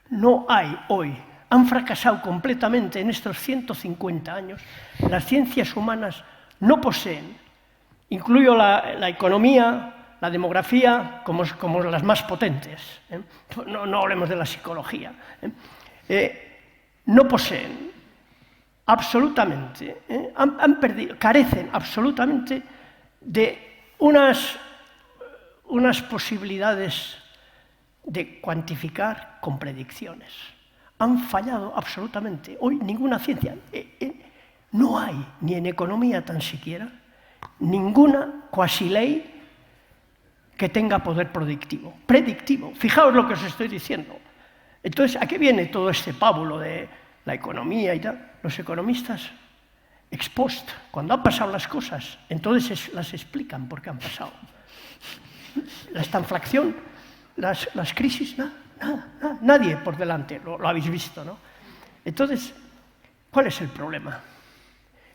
No hay hoy, han fracasado completamente en estos 150 años. Las ciencias humanas no poseen, incluyo la economía, la demografía, como las más potentes. No hablemos de la psicología. No poseen absolutamente, han perdido, carecen absolutamente de unas posibilidades de cuantificar con predicciones. Han fallado absolutamente. Hoy ninguna ciencia, no hay, ni en economía tan siquiera, ninguna cuasi ley que tenga poder predictivo. Fijaos lo que os estoy diciendo. Entonces, ¿a qué viene todo este pábulo de la economía y tal? Los economistas, ex post, cuando han pasado las cosas, entonces las explican por qué han pasado. La estanflación, las crisis, nada, nadie por delante, lo habéis visto, ¿no? Entonces, ¿cuál es el problema?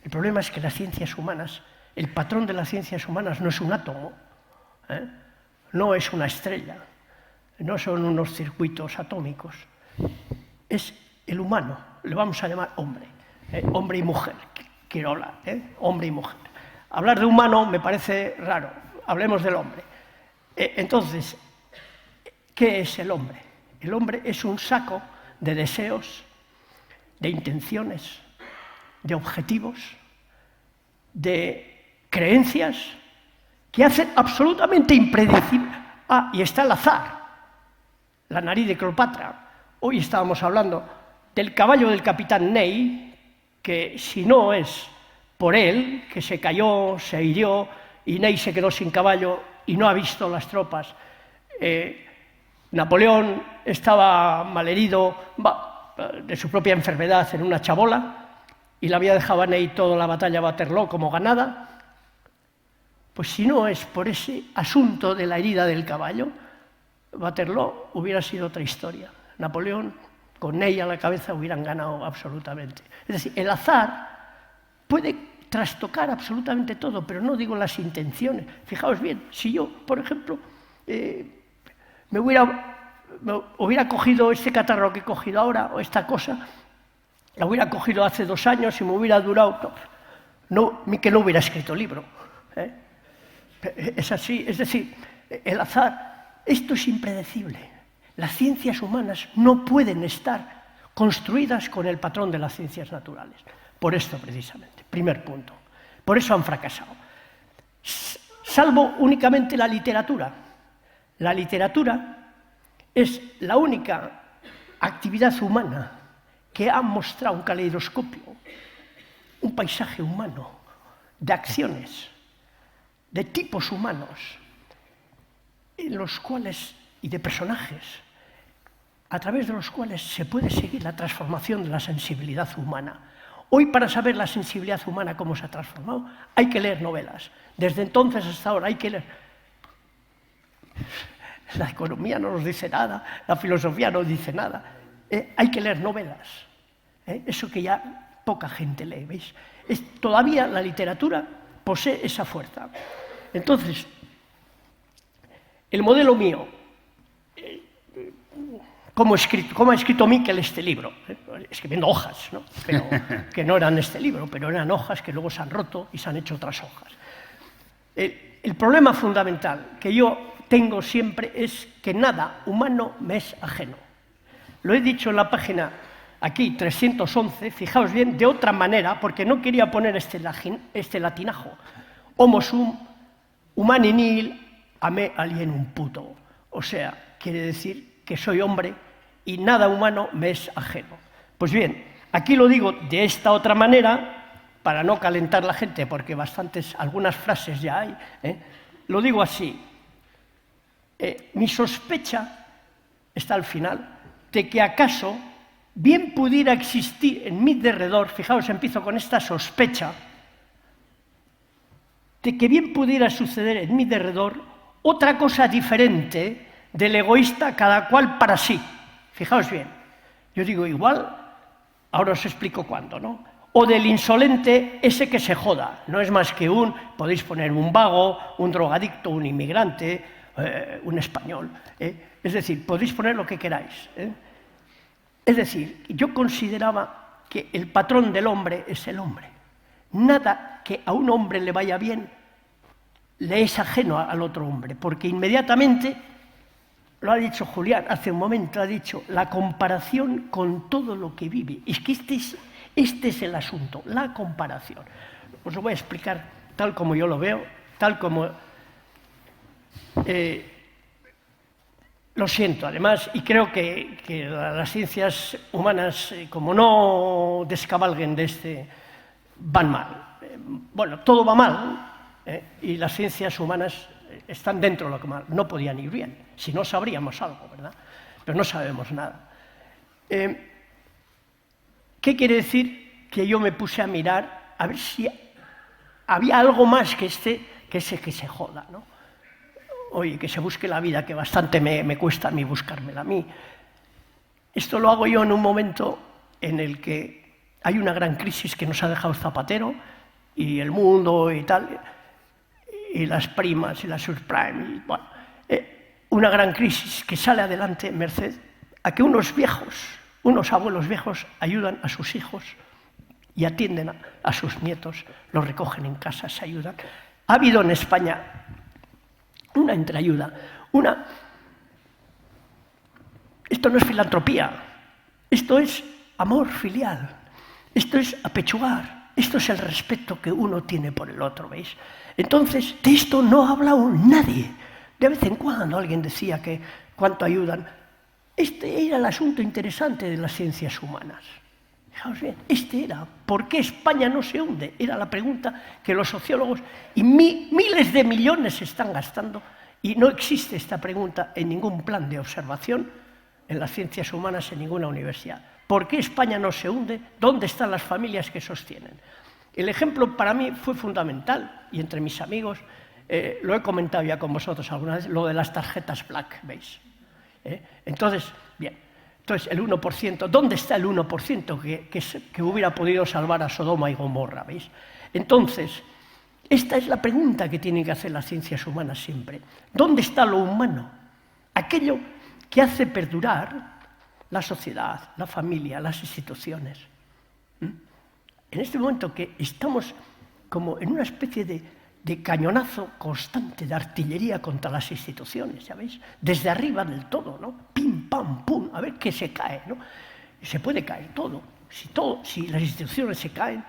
El problema es que las ciencias humanas, el patrón de las ciencias humanas no es un átomo, no es una estrella, no son unos circuitos atómicos, es el humano, le vamos a llamar hombre, hombre y mujer, quiero hablar, hombre y mujer. Hablar de humano me parece raro, hablemos del hombre. Entonces, ¿qué es el hombre? El hombre es un saco de deseos, de intenciones, de objetivos, de creencias que hacen absolutamente impredecible. Y está el azar, la nariz de Cleopatra. Hoy estábamos hablando del caballo del capitán Ney, que si no es por él, que se cayó, se hirió, y Ney se quedó sin caballo y no ha visto las tropas. Napoleón estaba malherido de su propia enfermedad en una chabola y le había dejado a Ney toda la batalla de Waterloo como ganada. Pues si no es por ese asunto de la herida del caballo, Waterloo hubiera sido otra historia. Napoleón, con Ney a la cabeza, hubieran ganado absolutamente. Es decir, el azar puede trastocar absolutamente todo, pero no digo las intenciones. Fijaos bien, si yo, por ejemplo, me hubiera cogido este catarro que he cogido ahora, o esta cosa, la hubiera cogido hace 2 años y me hubiera durado, que no hubiera escrito libro. Es así, es decir, el azar, esto es impredecible. Las ciencias humanas no pueden estar construidas con el patrón de las ciencias naturales. Por esto, precisamente, primer punto. Por eso han fracasado. Salvo únicamente la literatura. La literatura es la única actividad humana que ha mostrado un caleidoscopio, un paisaje humano de acciones, de tipos humanos, en los cuales, y de personajes, a través de los cuales se puede seguir la transformación de la sensibilidad humana. Hoy, para saber la sensibilidad humana cómo se ha transformado, hay que leer novelas. Desde entonces hasta ahora hay que leer. La economía no nos dice nada, la filosofía no dice nada. Hay que leer novelas. Eso que ya poca gente lee, ¿veis? Todavía la literatura posee esa fuerza. Entonces, el modelo mío, ¿cómo ha escrito Miquel este libro? Escribiendo hojas, ¿no? Pero, que no eran este libro, pero eran hojas que luego se han roto y se han hecho otras hojas. El problema fundamental que yo tengo siempre es que nada humano me es ajeno. Lo he dicho en la página aquí 311, fijaos bien, de otra manera, porque no quería poner este latinajo. Homo sum, humani nihil, a me alienum puto. O sea, quiere decir que soy hombre y nada humano me es ajeno. Pues bien, aquí lo digo de esta otra manera, para no calentar la gente, porque algunas frases ya hay, lo digo así. Mi sospecha está al final de que acaso bien pudiera existir en mi derredor, fijaos, empiezo con esta sospecha, de que bien pudiera suceder en mi derredor otra cosa diferente del egoísta, cada cual para sí. Fijaos bien, yo digo igual, ahora os explico cuándo, ¿no? O del insolente, ese que se joda, no es más que podéis poner un vago, un drogadicto, un inmigrante, un español. Es decir, podéis poner lo que queráis. Es decir, yo consideraba que el patrón del hombre es el hombre. Nada que a un hombre le vaya bien le es ajeno al otro hombre, porque inmediatamente, lo ha dicho Julián hace un momento, ha dicho la comparación con todo lo que vive. Es que este es el asunto, la comparación. Os lo voy a explicar tal como yo lo veo, tal como... lo siento, además, y creo que las ciencias humanas, como no descabalguen de van mal. Bueno, todo va mal, y las ciencias humanas están dentro de lo que mal. No podían ir bien, si no sabríamos algo, ¿verdad? Pero no sabemos nada. ¿Qué quiere decir? Que yo me puse a mirar a ver si había algo más que ese que se joda, ¿no? Oye, que se busque la vida, que bastante me cuesta a mí buscármela a mí. Esto lo hago yo en un momento en el que hay una gran crisis que nos ha dejado Zapatero y el mundo y tal, y las primas y las subprime, bueno, una gran crisis que sale adelante merced a que unos abuelos viejos ayudan a sus hijos y atienden a sus nietos, los recogen en casa, se ayudan. Ha habido en España una entreayuda, esto no es filantropía, esto es amor filial, esto es apechugar, esto es el respeto que uno tiene por el otro, ¿veis? Entonces, de esto no ha hablado nadie. De vez en cuando alguien decía que cuánto ayudan. Este era el asunto interesante de las ciencias humanas. Fijaos bien, este era. ¿Por qué España no se hunde? Era la pregunta que los sociólogos y miles de millones se están gastando, y no existe esta pregunta en ningún plan de observación en las ciencias humanas, en ninguna universidad. ¿Por qué España no se hunde? ¿Dónde están las familias que sostienen? El ejemplo para mí fue fundamental, y entre mis amigos, lo he comentado ya con vosotros alguna vez, lo de las tarjetas Black, ¿veis? Entonces, bien. Entonces, el 1%, ¿dónde está el 1% que hubiera podido salvar a Sodoma y Gomorra? ¿Veis? Entonces, esta es la pregunta que tienen que hacer las ciencias humanas siempre. ¿Dónde está lo humano? Aquello que hace perdurar la sociedad, la familia, las instituciones. En este momento que estamos como en una especie de cañonazo constante de artillería contra las instituciones, ¿ya veis? Desde arriba del todo, ¿no? Pim, pam, pum, a ver qué se cae, ¿no? Se puede caer todo. Si las instituciones se caen,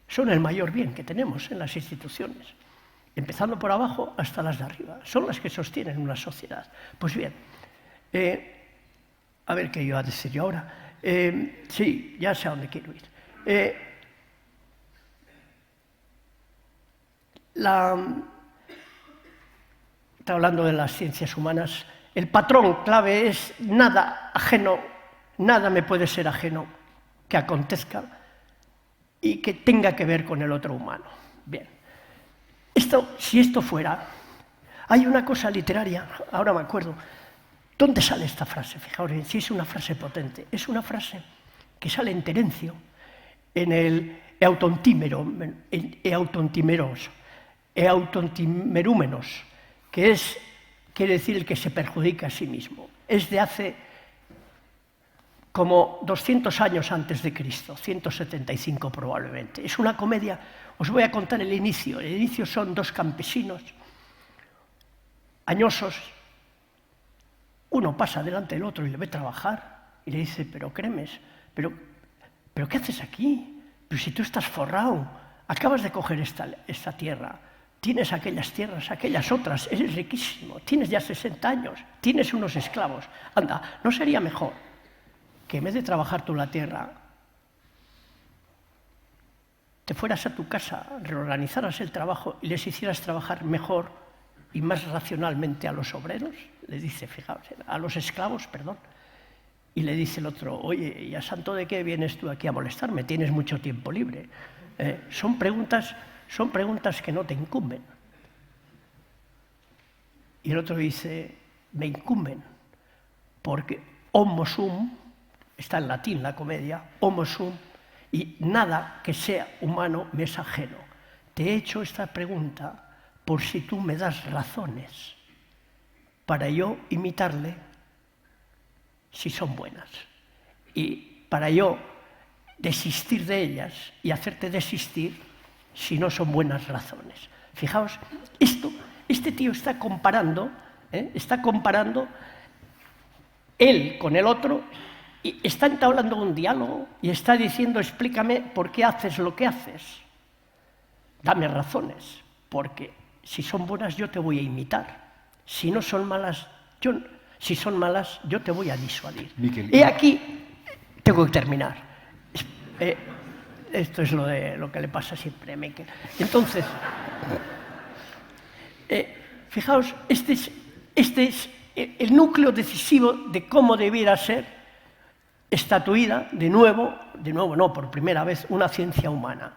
son el mayor bien que tenemos en las instituciones. Empezando por abajo hasta las de arriba. Son las que sostienen una sociedad. Pues bien, a ver qué iba a decir yo ahora. Sí, ya sé a dónde quiero ir. Está hablando de las ciencias humanas. El patrón clave es nada ajeno, nada me puede ser ajeno que acontezca y que tenga que ver con el otro humano. Bien. Si esto fuera, hay una cosa literaria, ahora me acuerdo. ¿Dónde sale esta frase? Fijaos bien, si es una frase potente. Es una frase que sale en Terencio, en el Eutontimerúmenos, que quiere decir el que se perjudica a sí mismo. Es de hace como 200 años antes de Cristo, 175 probablemente. Es una comedia, os voy a contar el inicio. El inicio son dos campesinos añosos. Uno pasa delante del otro y le ve trabajar Y le dice, pero Cremes, ¿pero qué haces aquí? Pero si tú estás forrado, acabas de coger esta tierra, tienes aquellas tierras, aquellas otras, eres riquísimo, tienes ya 60 años, tienes unos esclavos. Anda, ¿no sería mejor que en vez de trabajar tú la tierra, te fueras a tu casa, reorganizaras el trabajo y les hicieras trabajar mejor y más racionalmente a los obreros? Le dice, fijaos, a los esclavos, perdón. Y le dice el otro, oye, ¿y a santo de qué vienes tú aquí a molestarme? Tienes mucho tiempo libre. Son preguntas que no te incumben. Y el otro dice, me incumben, porque homo sum, está en latín la comedia, homo sum, y nada que sea humano me es ajeno. Te he hecho esta pregunta por si tú me das razones para yo imitarle si son buenas, y para yo desistir de ellas y hacerte desistir si no son buenas razones. Fijaos, este tío está comparando él con el otro, y está entablando un diálogo y está diciendo, explícame por qué haces lo que haces. Dame razones, porque si son buenas yo te voy a imitar. Si no son malas, si son malas, yo te voy a disuadir. Miquel, Y aquí tengo que terminar. Esto es lo que le pasa siempre a Miquel. Entonces, fijaos, este es el núcleo decisivo de cómo debiera ser estatuida, de nuevo no, por primera vez, una ciencia humana.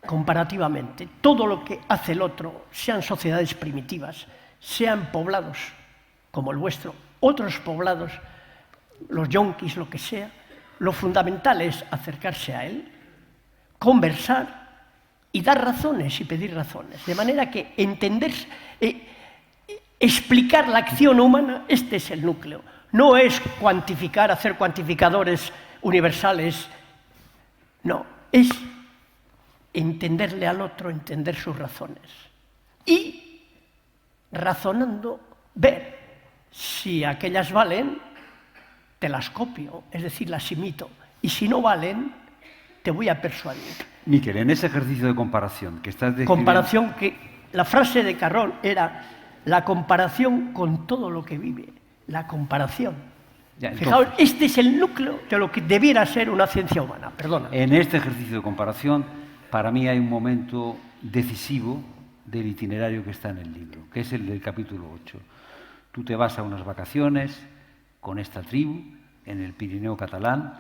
Comparativamente, todo lo que hace el otro, sean sociedades primitivas, sean poblados como el vuestro, otros poblados, los yonquis, lo que sea, lo fundamental es acercarse a él, conversar y dar razones y pedir razones. De manera que entender, explicar la acción humana, este es el núcleo. No es cuantificar, hacer cuantificadores universales, no, es entenderle al otro, entender sus razones. Y, razonando, ver si aquellas valen, te las copio, es decir, las imito. Y si no valen, te voy a persuadir. Miquel, en ese ejercicio de comparación que estás describiendo... Comparación que, la frase de Carroll era la comparación con todo lo que vive. La comparación. Ya, Fijaos, este es el núcleo de lo que debiera ser una ciencia humana. Perdona. En este ejercicio de comparación, para mí hay un momento decisivo del itinerario que está en el libro, que es el del capítulo 8. Tú te vas a unas vacaciones con esta tribu en el Pirineo catalán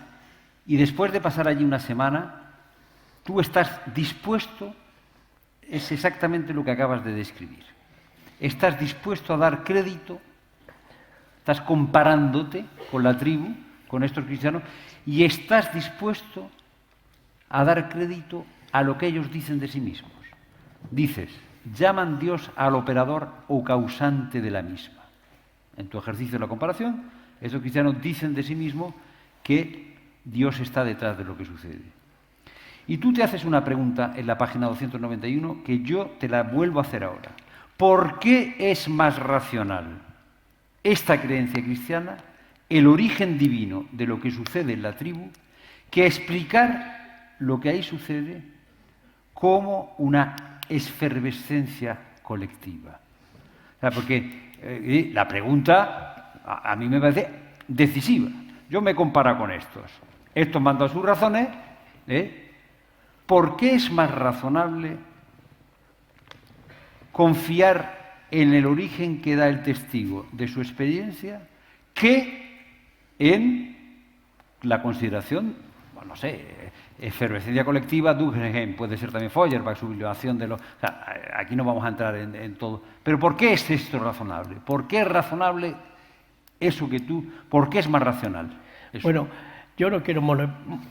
y después de pasar allí una semana, tú estás dispuesto, es exactamente lo que acabas de describir, estás dispuesto a dar crédito, estás comparándote con la tribu, con estos cristianos, y estás dispuesto a dar crédito a lo que ellos dicen de sí mismos. Dices, llaman Dios al operador o causante de la misma. En tu ejercicio de la comparación, estos cristianos dicen de sí mismos que Dios está detrás de lo que sucede. Y tú te haces una pregunta en la página 291 que yo te la vuelvo a hacer ahora. ¿Por qué es más racional esta creencia cristiana, el origen divino de lo que sucede en la tribu, que explicar lo que ahí sucede como una efervescencia colectiva? O sea, porque la pregunta a mí me parece decisiva. Yo me comparo con estos. Estos mandan sus razones. ¿Por qué es más razonable confiar en el origen que da el testigo de su experiencia que en la consideración, bueno, no sé, efervescencia colectiva, Durkheim, puede ser también Feuerbach, su bibliografía de los... O sea, aquí no vamos a entrar en todo. Pero ¿por qué es esto razonable? ¿Por qué es razonable eso que tú... ¿Por qué es más racional? Eso. Bueno, yo no quiero...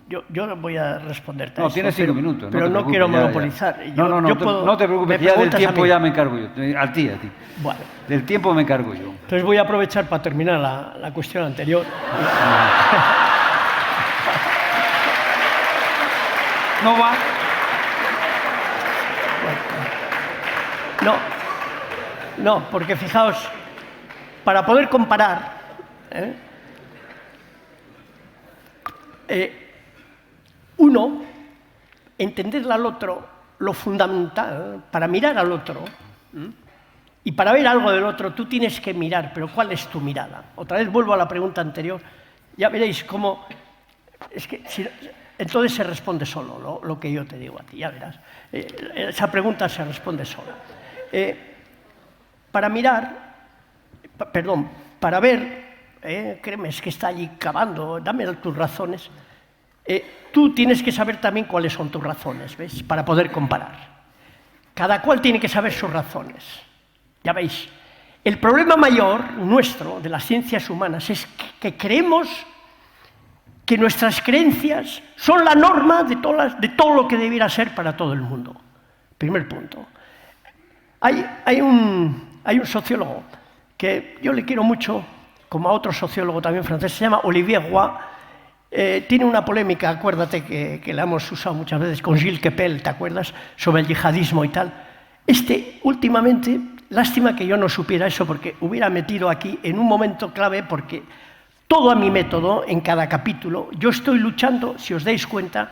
Yo no voy a responderte a No, esto, tienes 5 minutos. Pero no quiero monopolizar. No te preocupes, ya del tiempo ya me encargo yo. A ti. Bueno. Del tiempo me encargo yo. Entonces voy a aprovechar para terminar la cuestión anterior. No va. No, porque fijaos, para poder comparar, uno, entender al otro, lo fundamental, para mirar al otro, y para ver algo del otro, tú tienes que mirar, pero ¿cuál es tu mirada? Otra vez vuelvo a la pregunta anterior, ya veréis cómo... Es que entonces se responde solo lo que yo te digo a ti, ya verás. Esa pregunta se responde sola. Para mirar, para ver, créeme, es que está allí cavando, dame tus razones. Tú tienes que saber también cuáles son tus razones, ¿ves? Para poder comparar. Cada cual tiene que saber sus razones. Ya veis, el problema mayor nuestro de las ciencias humanas es que creemos que nuestras creencias son la norma de todo lo que debiera ser para todo el mundo. Primer punto. Hay un sociólogo que yo le quiero mucho, como a otro sociólogo también francés, se llama Olivier Roy. Tiene una polémica, acuérdate que la hemos usado muchas veces con Gilles Kepel, ¿te acuerdas? Sobre el yihadismo y tal. Últimamente, lástima que yo no supiera eso porque hubiera metido aquí en un momento clave porque todo a mi método, en cada capítulo, yo estoy luchando, si os dais cuenta,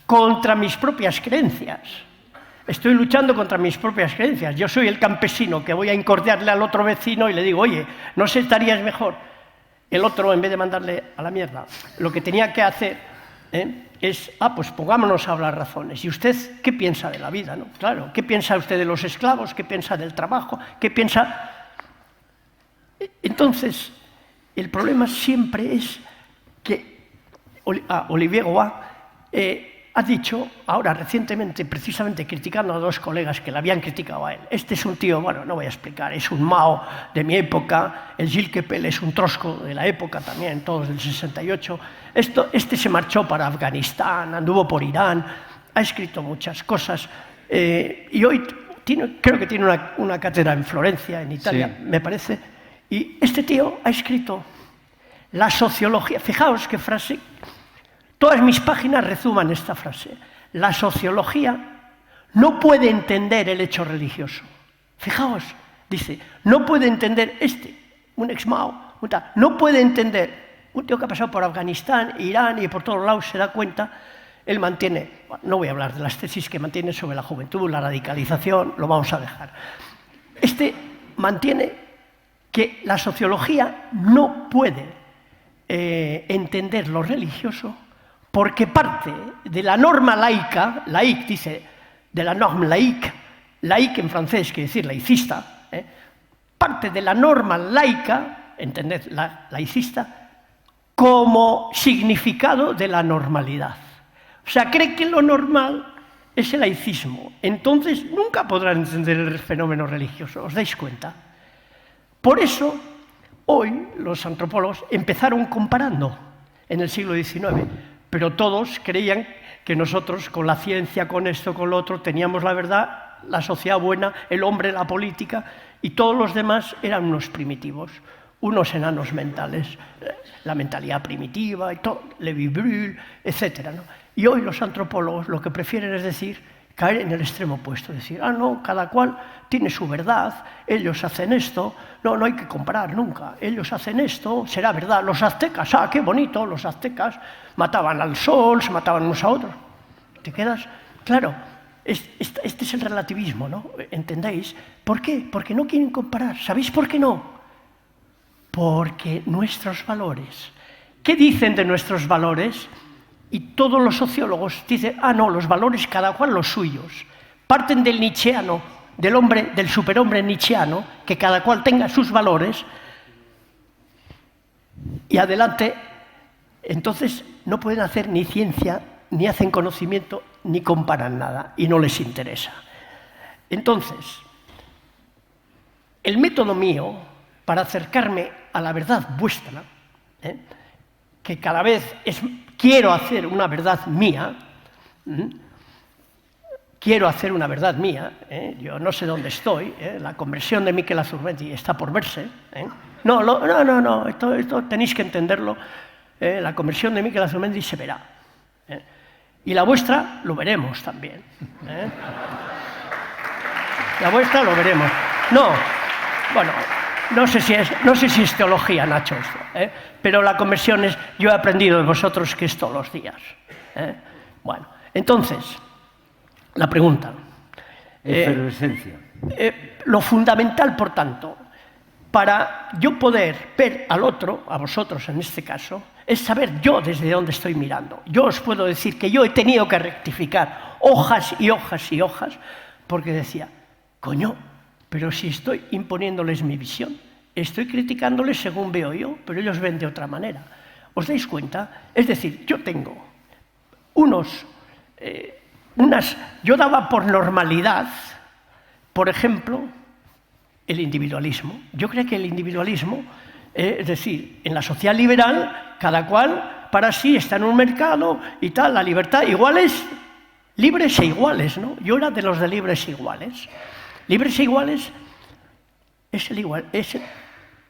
contra mis propias creencias. Estoy luchando contra mis propias creencias. Yo soy el campesino que voy a incordiarle al otro vecino y le digo, oye, ¿no sé, estarías mejor? El otro, en vez de mandarle a la mierda, lo que tenía que hacer es, pues pongámonos a hablar razones. ¿Y usted qué piensa de la vida, no? Claro, ¿qué piensa usted de los esclavos? ¿Qué piensa del trabajo? ¿Qué piensa...? Entonces, el problema siempre es que Olivier Roy ha dicho, ahora recientemente, precisamente criticando a dos colegas que le habían criticado a él. Este es un tío, bueno, no voy a explicar, es un Mao de mi época, el Gilles Kepel es un Trotsko de la época también, todos del 68. Este se marchó para Afganistán, anduvo por Irán, ha escrito muchas cosas y hoy creo que tiene una cátedra en Florencia, en Italia, sí, me parece. Y este tío ha escrito la sociología, fijaos qué frase. Todas mis páginas resuman esta frase. La sociología no puede entender el hecho religioso. Fijaos, dice, no puede entender un ex-Mao, no puede entender, un tío que ha pasado por Afganistán, Irán y por todos lados se da cuenta, él mantiene, no voy a hablar de las tesis que mantiene sobre la juventud, la radicalización, lo vamos a dejar. Mantiene que la sociología no puede entender lo religioso porque parte de la norma laica, laïque dice, de la norme laïque, laïque en francés quiere decir laicista, parte de la norma laica, entended, laicista, como significado de la normalidad. O sea, cree que lo normal es el laicismo. Entonces nunca podrán entender el fenómeno religioso, ¿os dais cuenta? Por eso, hoy los antropólogos empezaron comparando en el siglo XIX, pero todos creían que nosotros, con la ciencia, con esto, con lo otro, teníamos la verdad, la sociedad buena, el hombre, la política, y todos los demás eran unos primitivos, unos enanos mentales, la mentalidad primitiva, y todo, Lévi-Brühl, etc., ¿no? Y hoy los antropólogos lo que prefieren es decir, caer en el extremo opuesto, decir, no, cada cual tiene su verdad, ellos hacen esto, no hay que comparar nunca, ellos hacen esto, será verdad, los aztecas, qué bonito, los aztecas mataban al sol, se mataban unos a otros. ¿Te quedas? Claro, este es el relativismo, ¿no? ¿Entendéis? ¿Por qué? Porque no quieren comparar. ¿Sabéis por qué no? Porque nuestros valores. ¿Qué dicen de nuestros valores? Y todos los sociólogos dicen, no, los valores cada cual los suyos. Parten del nietzscheano, del superhombre nietzscheano, que cada cual tenga sus valores, y adelante. Entonces no pueden hacer ni ciencia, ni hacen conocimiento, ni comparan nada, y no les interesa. Entonces, el método mío para acercarme a la verdad vuestra, que cada vez quiero hacer una verdad mía, yo no sé dónde estoy, la conversión de Miquel Azurmendi está por verse, no, esto tenéis que entenderlo, la conversión de Miquel Azurmendi se verá, y la vuestra lo veremos también, la vuestra lo veremos, bueno, No sé si es teología, Nacho, esto, pero la conversión es, yo he aprendido de vosotros que es todos los días. Bueno, entonces, la pregunta. Efervescencia. Lo fundamental, por tanto, para yo poder ver al otro, a vosotros en este caso, es saber yo desde dónde estoy mirando. Yo os puedo decir que yo he tenido que rectificar hojas y hojas y hojas, porque decía, coño, pero si estoy imponiéndoles mi visión, estoy criticándoles según veo yo, pero ellos ven de otra manera. ¿Os dais cuenta? Es decir, yo tengo yo daba por normalidad, por ejemplo, el individualismo. Yo creo que el individualismo, es decir, en la sociedad liberal, cada cual para sí está en un mercado y tal, la libertad, iguales, libres e iguales, ¿no? Yo era de los de libres e iguales. Libres e iguales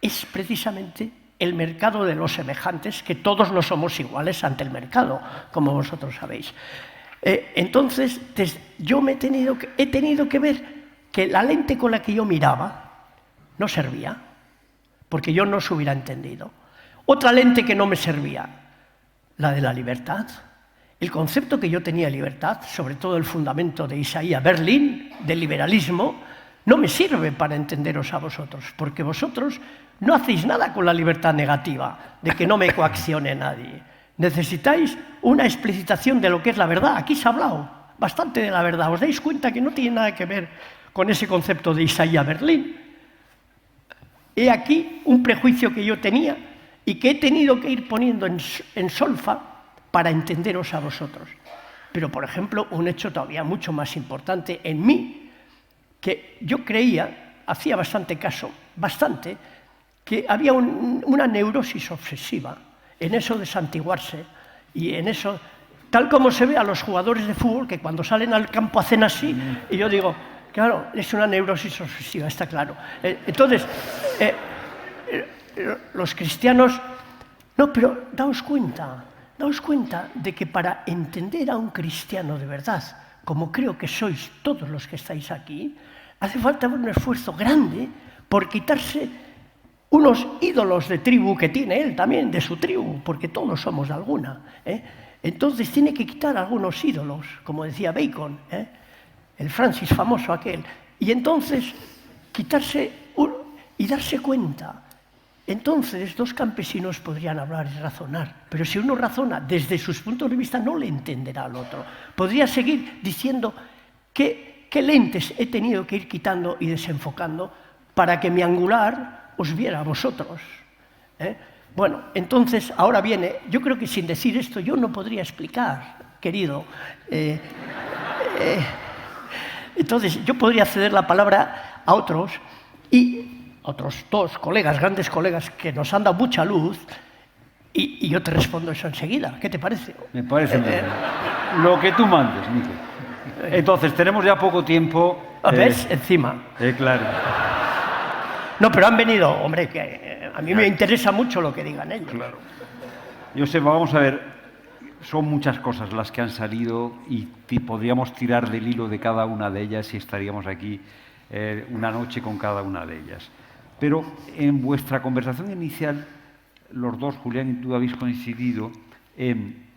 es precisamente el mercado de los semejantes, que todos no somos iguales ante el mercado, como vosotros sabéis. Entonces, yo he tenido que ver que la lente con la que yo miraba no servía, porque yo no se hubiera entendido. Otra lente que no me servía, la de la libertad. El concepto que yo tenía de libertad, sobre todo el fundamento de Isaiah Berlin, del liberalismo, no me sirve para entenderos a vosotros, porque vosotros no hacéis nada con la libertad negativa, de que no me coaccione nadie. Necesitáis una explicitación de lo que es la verdad. Aquí se ha hablado bastante de la verdad. ¿Os dais cuenta que no tiene nada que ver con ese concepto de Isaiah Berlin? He aquí un prejuicio que yo tenía y que he tenido que ir poniendo en solfa para entenderos a vosotros. Pero, por ejemplo, un hecho todavía mucho más importante en mí, que yo creía, hacía bastante caso, que había una neurosis obsesiva en eso de santiguarse y en eso, tal como se ve a los jugadores de fútbol, que cuando salen al campo hacen así, y yo digo, claro, es una neurosis obsesiva, está claro. Entonces, los cristianos, no, pero daos cuenta de que para entender a un cristiano de verdad, como creo que sois todos los que estáis aquí, hace falta un esfuerzo grande por quitarse unos ídolos de tribu que tiene él también, de su tribu, porque todos somos de alguna. Entonces tiene que quitar algunos ídolos, como decía Bacon, el Francis famoso aquel, y entonces quitarse y darse cuenta. Entonces, dos campesinos podrían hablar y razonar, pero si uno razona desde sus puntos de vista no le entenderá al otro. Podría seguir diciendo qué lentes he tenido que ir quitando y desenfocando para que mi angular os viera a vosotros. Bueno, entonces, ahora viene, yo creo que sin decir esto yo no podría explicar, querido. Entonces, yo podría ceder la palabra a otros y otros dos colegas, grandes colegas, que nos han dado mucha luz, y yo te respondo eso enseguida. ¿Qué te parece? Me parece muy bien. Lo que tú mandes, Miquel. Entonces, tenemos ya poco tiempo. ¿Ves? Encima. Claro. No, pero han venido, hombre, que a mí me interesa mucho lo que digan ellos. Claro. Joseba, vamos a ver, son muchas cosas las que han salido y podríamos tirar del hilo de cada una de ellas y estaríamos aquí una noche con cada una de ellas. Pero en vuestra conversación inicial, los dos, Julián y tú, habéis coincidido en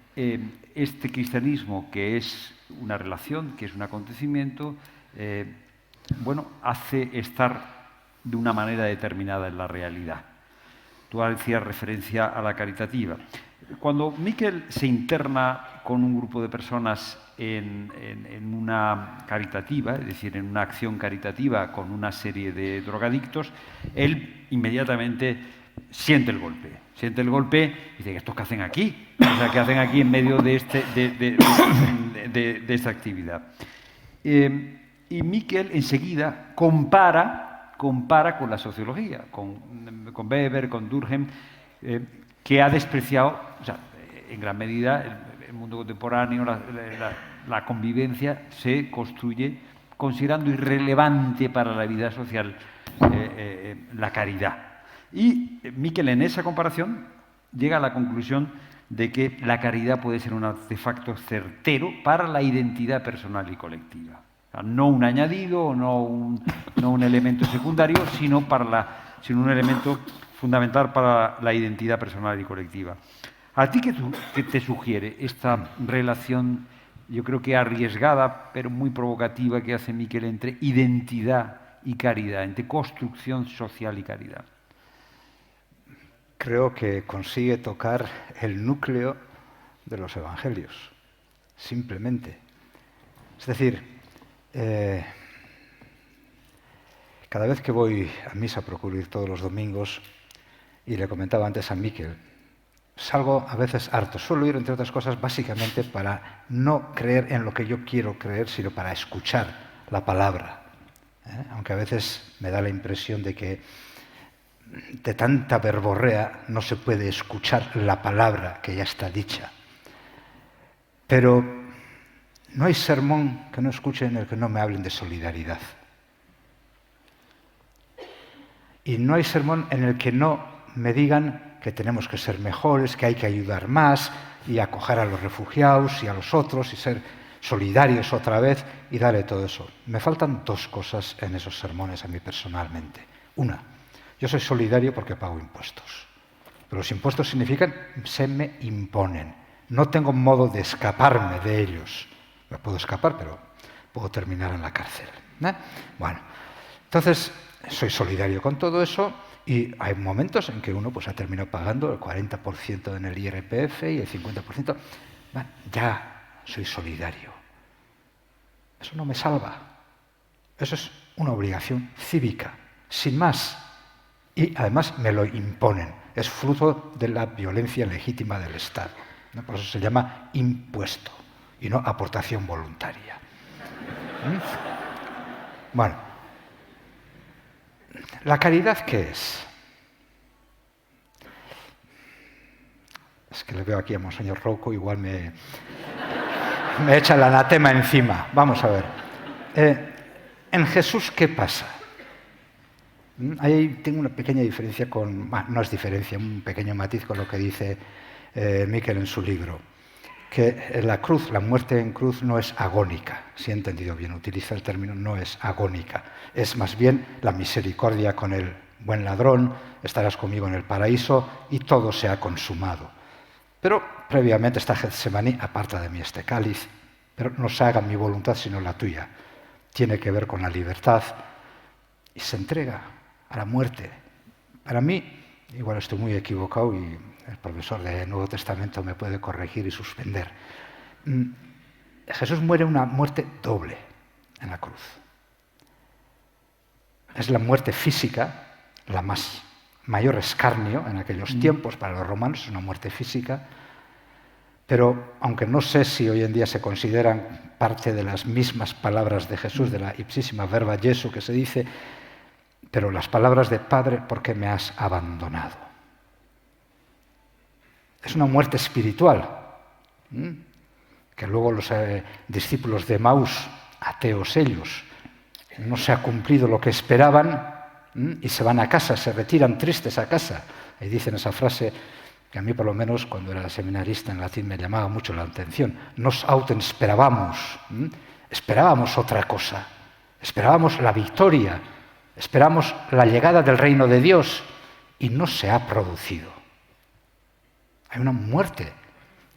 este cristianismo que es una relación, que es un acontecimiento, hace estar de una manera determinada en la realidad. Tú hacías referencia a la caritativa. Cuando Miquel se interna con un grupo de personas en una caritativa, es decir, en una acción caritativa con una serie de drogadictos, él inmediatamente siente el golpe y dice, ¿estos qué hacen aquí? O sea, ¿qué hacen aquí en medio de esta actividad? Y Miquel enseguida compara con la sociología, con Weber, con Durkheim, que ha despreciado, o sea, en gran medida, el mundo contemporáneo, la convivencia se construye considerando irrelevante para la vida social la caridad. Y Miquel, en esa comparación, llega a la conclusión de que la caridad puede ser un artefacto certero para la identidad personal y colectiva. O sea, no un añadido, no un elemento secundario, sino para sino un elemento fundamental para la identidad personal y colectiva. ¿A ti qué te sugiere esta relación, yo creo que arriesgada, pero muy provocativa, que hace Miquel entre identidad y caridad, entre construcción social y caridad? Creo que consigue tocar el núcleo de los evangelios, simplemente. Es decir, cada vez que voy a misa, procuro ir todos los domingos, y le comentaba antes a Miquel, salgo a veces harto. Suelo ir, entre otras cosas, básicamente para no creer en lo que yo quiero creer, sino para escuchar la palabra. Aunque a veces me da la impresión de que de tanta verborrea no se puede escuchar la palabra que ya está dicha. Pero no hay sermón que no escuche en el que no me hablen de solidaridad. Y no hay sermón en el que no me digan que tenemos que ser mejores, que hay que ayudar más y acoger a los refugiados y a los otros y ser solidarios otra vez y darle todo eso. Me faltan dos cosas en esos sermones a mí personalmente. Una, yo soy solidario porque pago impuestos. Pero los impuestos significan se me imponen. No tengo modo de escaparme de ellos. Me puedo escapar, pero puedo terminar en la cárcel. Bueno, entonces soy solidario con todo eso y hay momentos en que uno pues ha terminado pagando el 40% en el IRPF y el 50%. Bueno, ya soy solidario. Eso no me salva. Eso es una obligación cívica, sin más. Y además me lo imponen. Es fruto de la violencia legítima del Estado. Por eso se llama impuesto y no aportación voluntaria. Bueno, ¿la caridad qué es? Es que le veo aquí a Monseñor Rouco, igual me echa el anatema encima. Vamos a ver. En Jesús, ¿qué pasa? Ahí tengo una pequeña diferencia con... no es diferencia, un pequeño matiz con lo que dice Miquel en su libro. Que la cruz, la muerte en cruz, no es agónica. Si he entendido bien, utiliza el término, no es agónica. Es más bien la misericordia con el buen ladrón, estarás conmigo en el paraíso y todo se ha consumado. Pero previamente está Getsemaní, aparta de mí este cáliz, pero no se haga mi voluntad sino la tuya. Tiene que ver con la libertad y se entrega a la muerte. Para mí, igual estoy muy equivocado y el profesor de Nuevo Testamento me puede corregir y suspender. Jesús muere una muerte doble en la cruz. Es la muerte física, la mayor escarnio en aquellos tiempos para los romanos, es una muerte física, pero aunque no sé si hoy en día se consideran parte de las mismas palabras de Jesús, de la ipsísima verba Jesu que se dice, pero las palabras de Padre, ¿por qué me has abandonado? Es una muerte espiritual, que luego los discípulos de Maús, ateos ellos, no se ha cumplido lo que esperaban y se van a casa, se retiran tristes a casa. Ahí dicen esa frase que a mí por lo menos cuando era seminarista en latín me llamaba mucho la atención. Nos autem esperábamos, esperábamos otra cosa, esperábamos la victoria, esperamos la llegada del reino de Dios y no se ha producido. Hay una muerte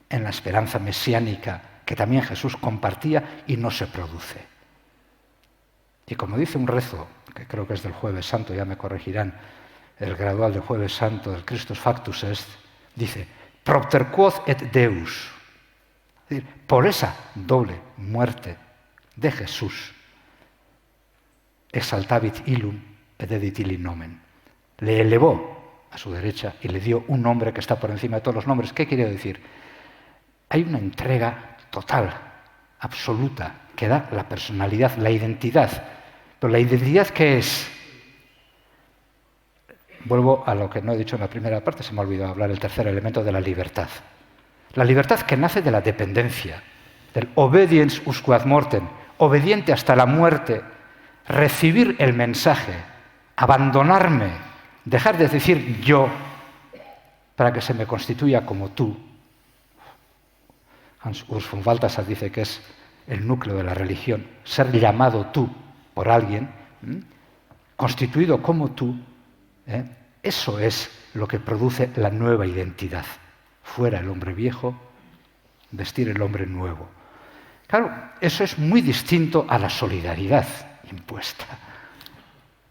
en la esperanza mesiánica que también Jesús compartía y no se produce. Y como dice un rezo, que creo que es del Jueves Santo, ya me corregirán, el gradual del Jueves Santo, el Christus Factus Est, dice, propter quod et Deus. Es decir, por esa doble muerte de Jesús, exaltavit illum et edit illi nomen. Le elevó a su derecha y le dio un nombre que está por encima de todos los nombres. ¿Qué quiere decir? Hay una entrega total, absoluta, que da la personalidad, la identidad. Pero la identidad, ¿qué es? Vuelvo a lo que no he dicho en la primera parte, se me ha olvidado hablar, el tercer elemento de la libertad. La libertad que nace de la dependencia, del obediens usque ad mortem, obediente hasta la muerte, recibir el mensaje, abandonarme, dejar de decir yo para que se me constituya como tú. Hans Urs von Balthasar dice que es el núcleo de la religión, ser llamado tú por alguien, constituido como tú, Eso es lo que produce la nueva identidad. Fuera el hombre viejo, vestir el hombre nuevo. Claro, eso es muy distinto a la solidaridad impuesta.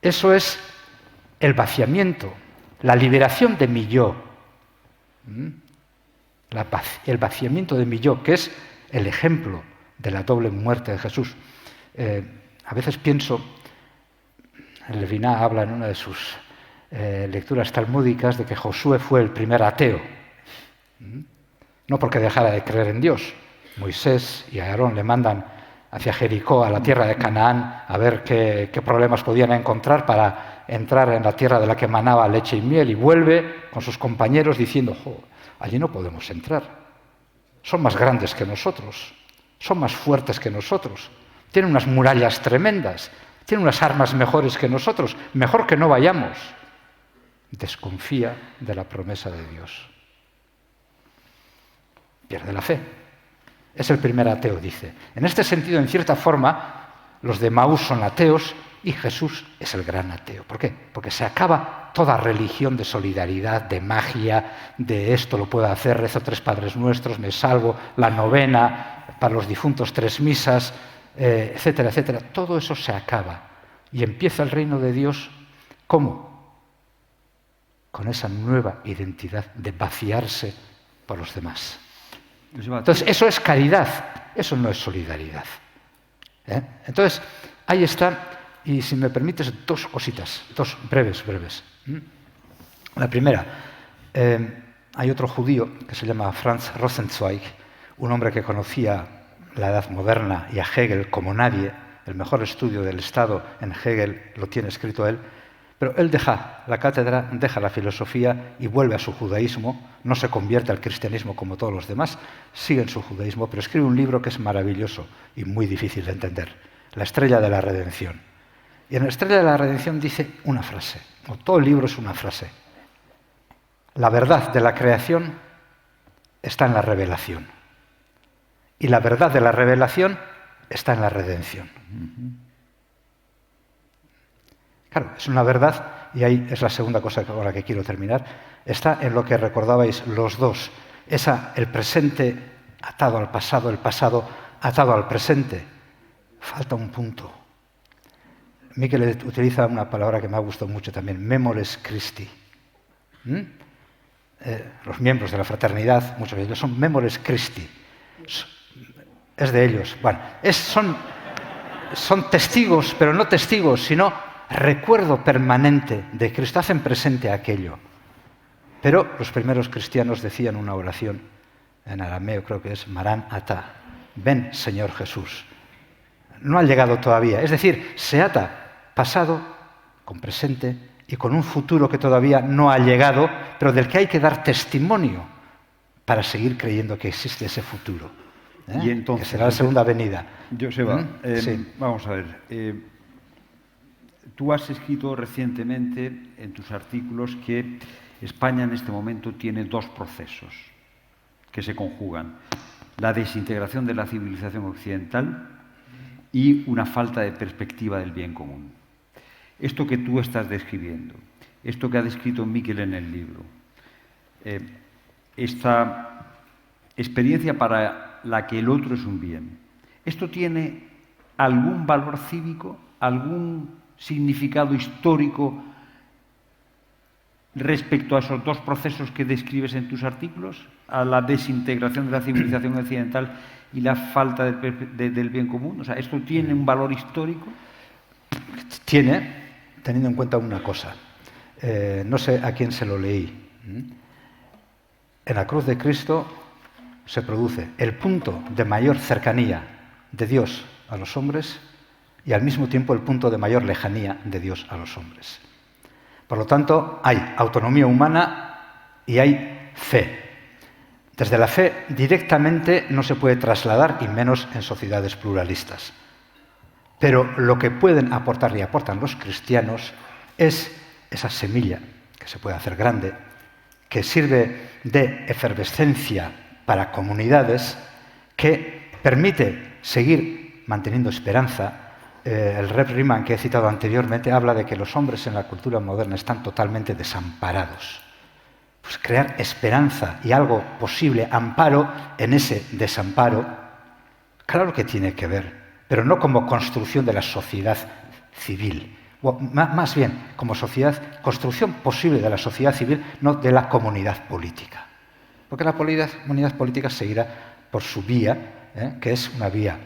Eso es el vaciamiento, la liberación de mi yo. El vaciamiento de mi yo, que es el ejemplo de la doble muerte de Jesús. A veces pienso, Levinas habla en una de sus lecturas talmúdicas de que Josué fue el primer ateo. No porque dejara de creer en Dios. Moisés y Aarón le mandan hacia Jericó, a la tierra de Canaán, a ver qué problemas podían encontrar para entrar en la tierra de la que manaba leche y miel, y vuelve con sus compañeros diciendo, allí no podemos entrar. Son más grandes que nosotros, son más fuertes que nosotros, tienen unas murallas tremendas, tienen unas armas mejores que nosotros, mejor que no vayamos. Desconfía de la promesa de Dios. Pierde la fe. Es el primer ateo, dice. En este sentido, en cierta forma, los de Maús son ateos y Jesús es el gran ateo. ¿Por qué? Porque se acaba toda religión de solidaridad, de magia, de esto lo puedo hacer, rezo 3 Padres Nuestros, me salvo, la novena, para los difuntos 3 misas, etcétera, etcétera. Todo eso se acaba y empieza el reino de Dios. ¿Cómo? Con esa nueva identidad de vaciarse por los demás. Entonces, eso es caridad, eso no es solidaridad. Entonces, ahí está, y si me permites, 2 cositas, 2 breves. La primera, hay otro judío que se llama Franz Rosenzweig, un hombre que conocía la Edad Moderna y a Hegel como nadie. El mejor estudio del Estado en Hegel lo tiene escrito él. Pero él deja la cátedra, deja la filosofía y vuelve a su judaísmo, no se convierte al cristianismo como todos los demás, sigue en su judaísmo, pero escribe un libro que es maravilloso y muy difícil de entender, La Estrella de la Redención. Y en La Estrella de la Redención dice una frase, o todo el libro es una frase. La verdad de la creación está en la revelación. Y la verdad de la revelación está en la redención. Claro, es una verdad, y ahí es la segunda cosa con la que quiero terminar, está en lo que recordabais los dos, el presente atado al pasado, el pasado atado al presente. Falta un punto. Miquel utiliza una palabra que me ha gustado mucho también, memores Christi. Los miembros de la fraternidad, muchos de ellos son memores Christi. Es de ellos. Bueno, son testigos, pero no testigos, sino recuerdo permanente de Cristo, hacen presente aquello. Pero los primeros cristianos decían una oración, en arameo creo que es Marán Atá, ven Señor Jesús. No ha llegado todavía, es decir, se ata pasado con presente y con un futuro que todavía no ha llegado, pero del que hay que dar testimonio para seguir creyendo que existe ese futuro. Y entonces, que será la segunda venida. Joseba, sí. Vamos a ver. Tú has escrito recientemente en tus artículos que España en este momento tiene 2 procesos que se conjugan. La desintegración de la civilización occidental y una falta de perspectiva del bien común. Esto que tú estás describiendo, esto que ha descrito Miquel en el libro, esta experiencia para la que el otro es un bien, ¿esto tiene algún valor cívico, algún significado histórico respecto a esos 2 procesos que describes en tus artículos, a la desintegración de la civilización occidental y la falta del bien común? O sea, ¿esto tiene un valor histórico? Tiene, teniendo en cuenta una cosa. No sé a quién se lo leí. En la cruz de Cristo se produce el punto de mayor cercanía de Dios a los hombres y al mismo tiempo el punto de mayor lejanía de Dios a los hombres. Por lo tanto, hay autonomía humana y hay fe. Desde la fe directamente no se puede trasladar, y menos en sociedades pluralistas. Pero lo que pueden aportar y aportan los cristianos es esa semilla que se puede hacer grande, que sirve de efervescencia para comunidades, que permite seguir manteniendo esperanza, el Reb Riemann, que he citado anteriormente, habla de que los hombres en la cultura moderna están totalmente desamparados. Pues crear esperanza y algo posible, amparo en ese desamparo, claro que tiene que ver, pero no como construcción de la sociedad civil, o más bien como construcción posible de la sociedad civil, no de la comunidad política. Porque la comunidad política seguirá por su vía, que es una vía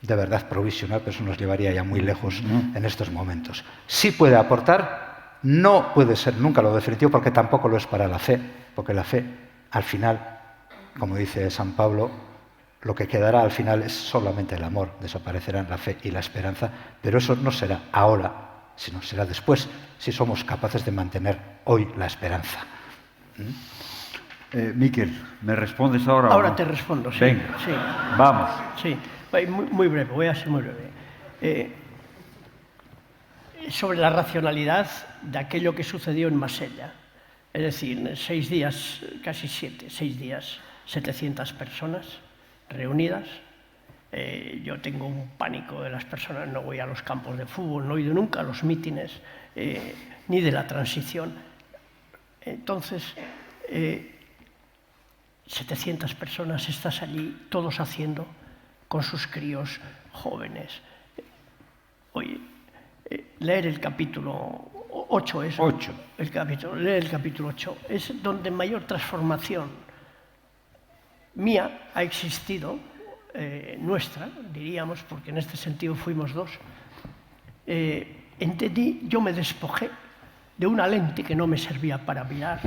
de verdad provisional, pero eso nos llevaría ya muy lejos en estos momentos. Sí puede aportar, no puede ser nunca lo definitivo, porque tampoco lo es para la fe, porque la fe, al final, como dice San Pablo, lo que quedará al final es solamente el amor, desaparecerán la fe y la esperanza, pero eso no será ahora, sino será después, si somos capaces de mantener hoy la esperanza. Miquel, ¿me respondes ahora? Ahora o no? te respondo, sí. Venga, sí. vamos. Sí, muy breve, voy a ser muy breve. Sobre la racionalidad de aquello que sucedió en Marsella. Es decir, en 6 días, casi 6 días, 700 personas reunidas. Yo tengo un pánico de las personas, no voy a los campos de fútbol, no he ido nunca a los mítines, ni de la transición. Entonces, 700 personas, estás allí, todos haciendo con sus críos jóvenes. Oye, leer el capítulo 8 es... 8. Leer el capítulo 8 es donde mayor transformación mía ha existido, nuestra, diríamos, porque en este sentido fuimos dos. Entendí, yo me despojé de una lente que no me servía para mirar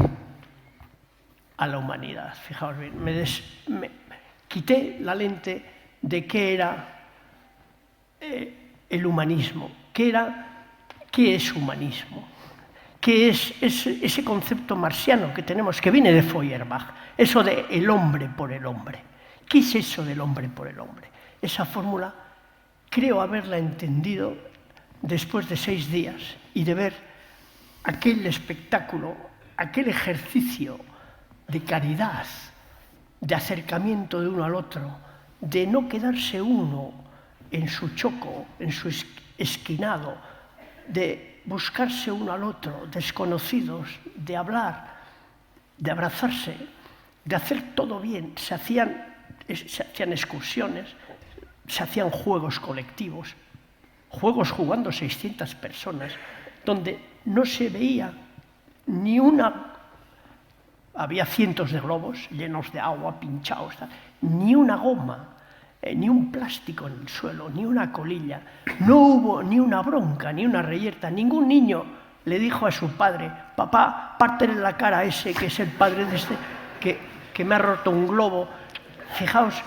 a la humanidad. Fijaos bien, me quité la lente de qué era el humanismo, qué es humanismo, qué es ese concepto marxiano que tenemos, que viene de Feuerbach, eso de el hombre por el hombre. ¿Qué es eso del hombre por el hombre? Esa fórmula creo haberla entendido después de 6 días y de ver aquel espectáculo, aquel ejercicio de caridad, de acercamiento de uno al otro, de no quedarse uno en su choco, en su esquinado, de buscarse uno al otro, desconocidos, de hablar, de abrazarse, de hacer todo bien. Se hacían excursiones, se hacían juegos colectivos, juegos jugando 600 personas, donde no se veía ni una... Había cientos de globos llenos de agua, pinchados, ni una goma, ni un plástico en el suelo, ni una colilla. No hubo ni una bronca, ni una reyerta. Ningún niño le dijo a su padre: papá, pártele la cara a ese que es el padre de este, que me ha roto un globo. Fijaos,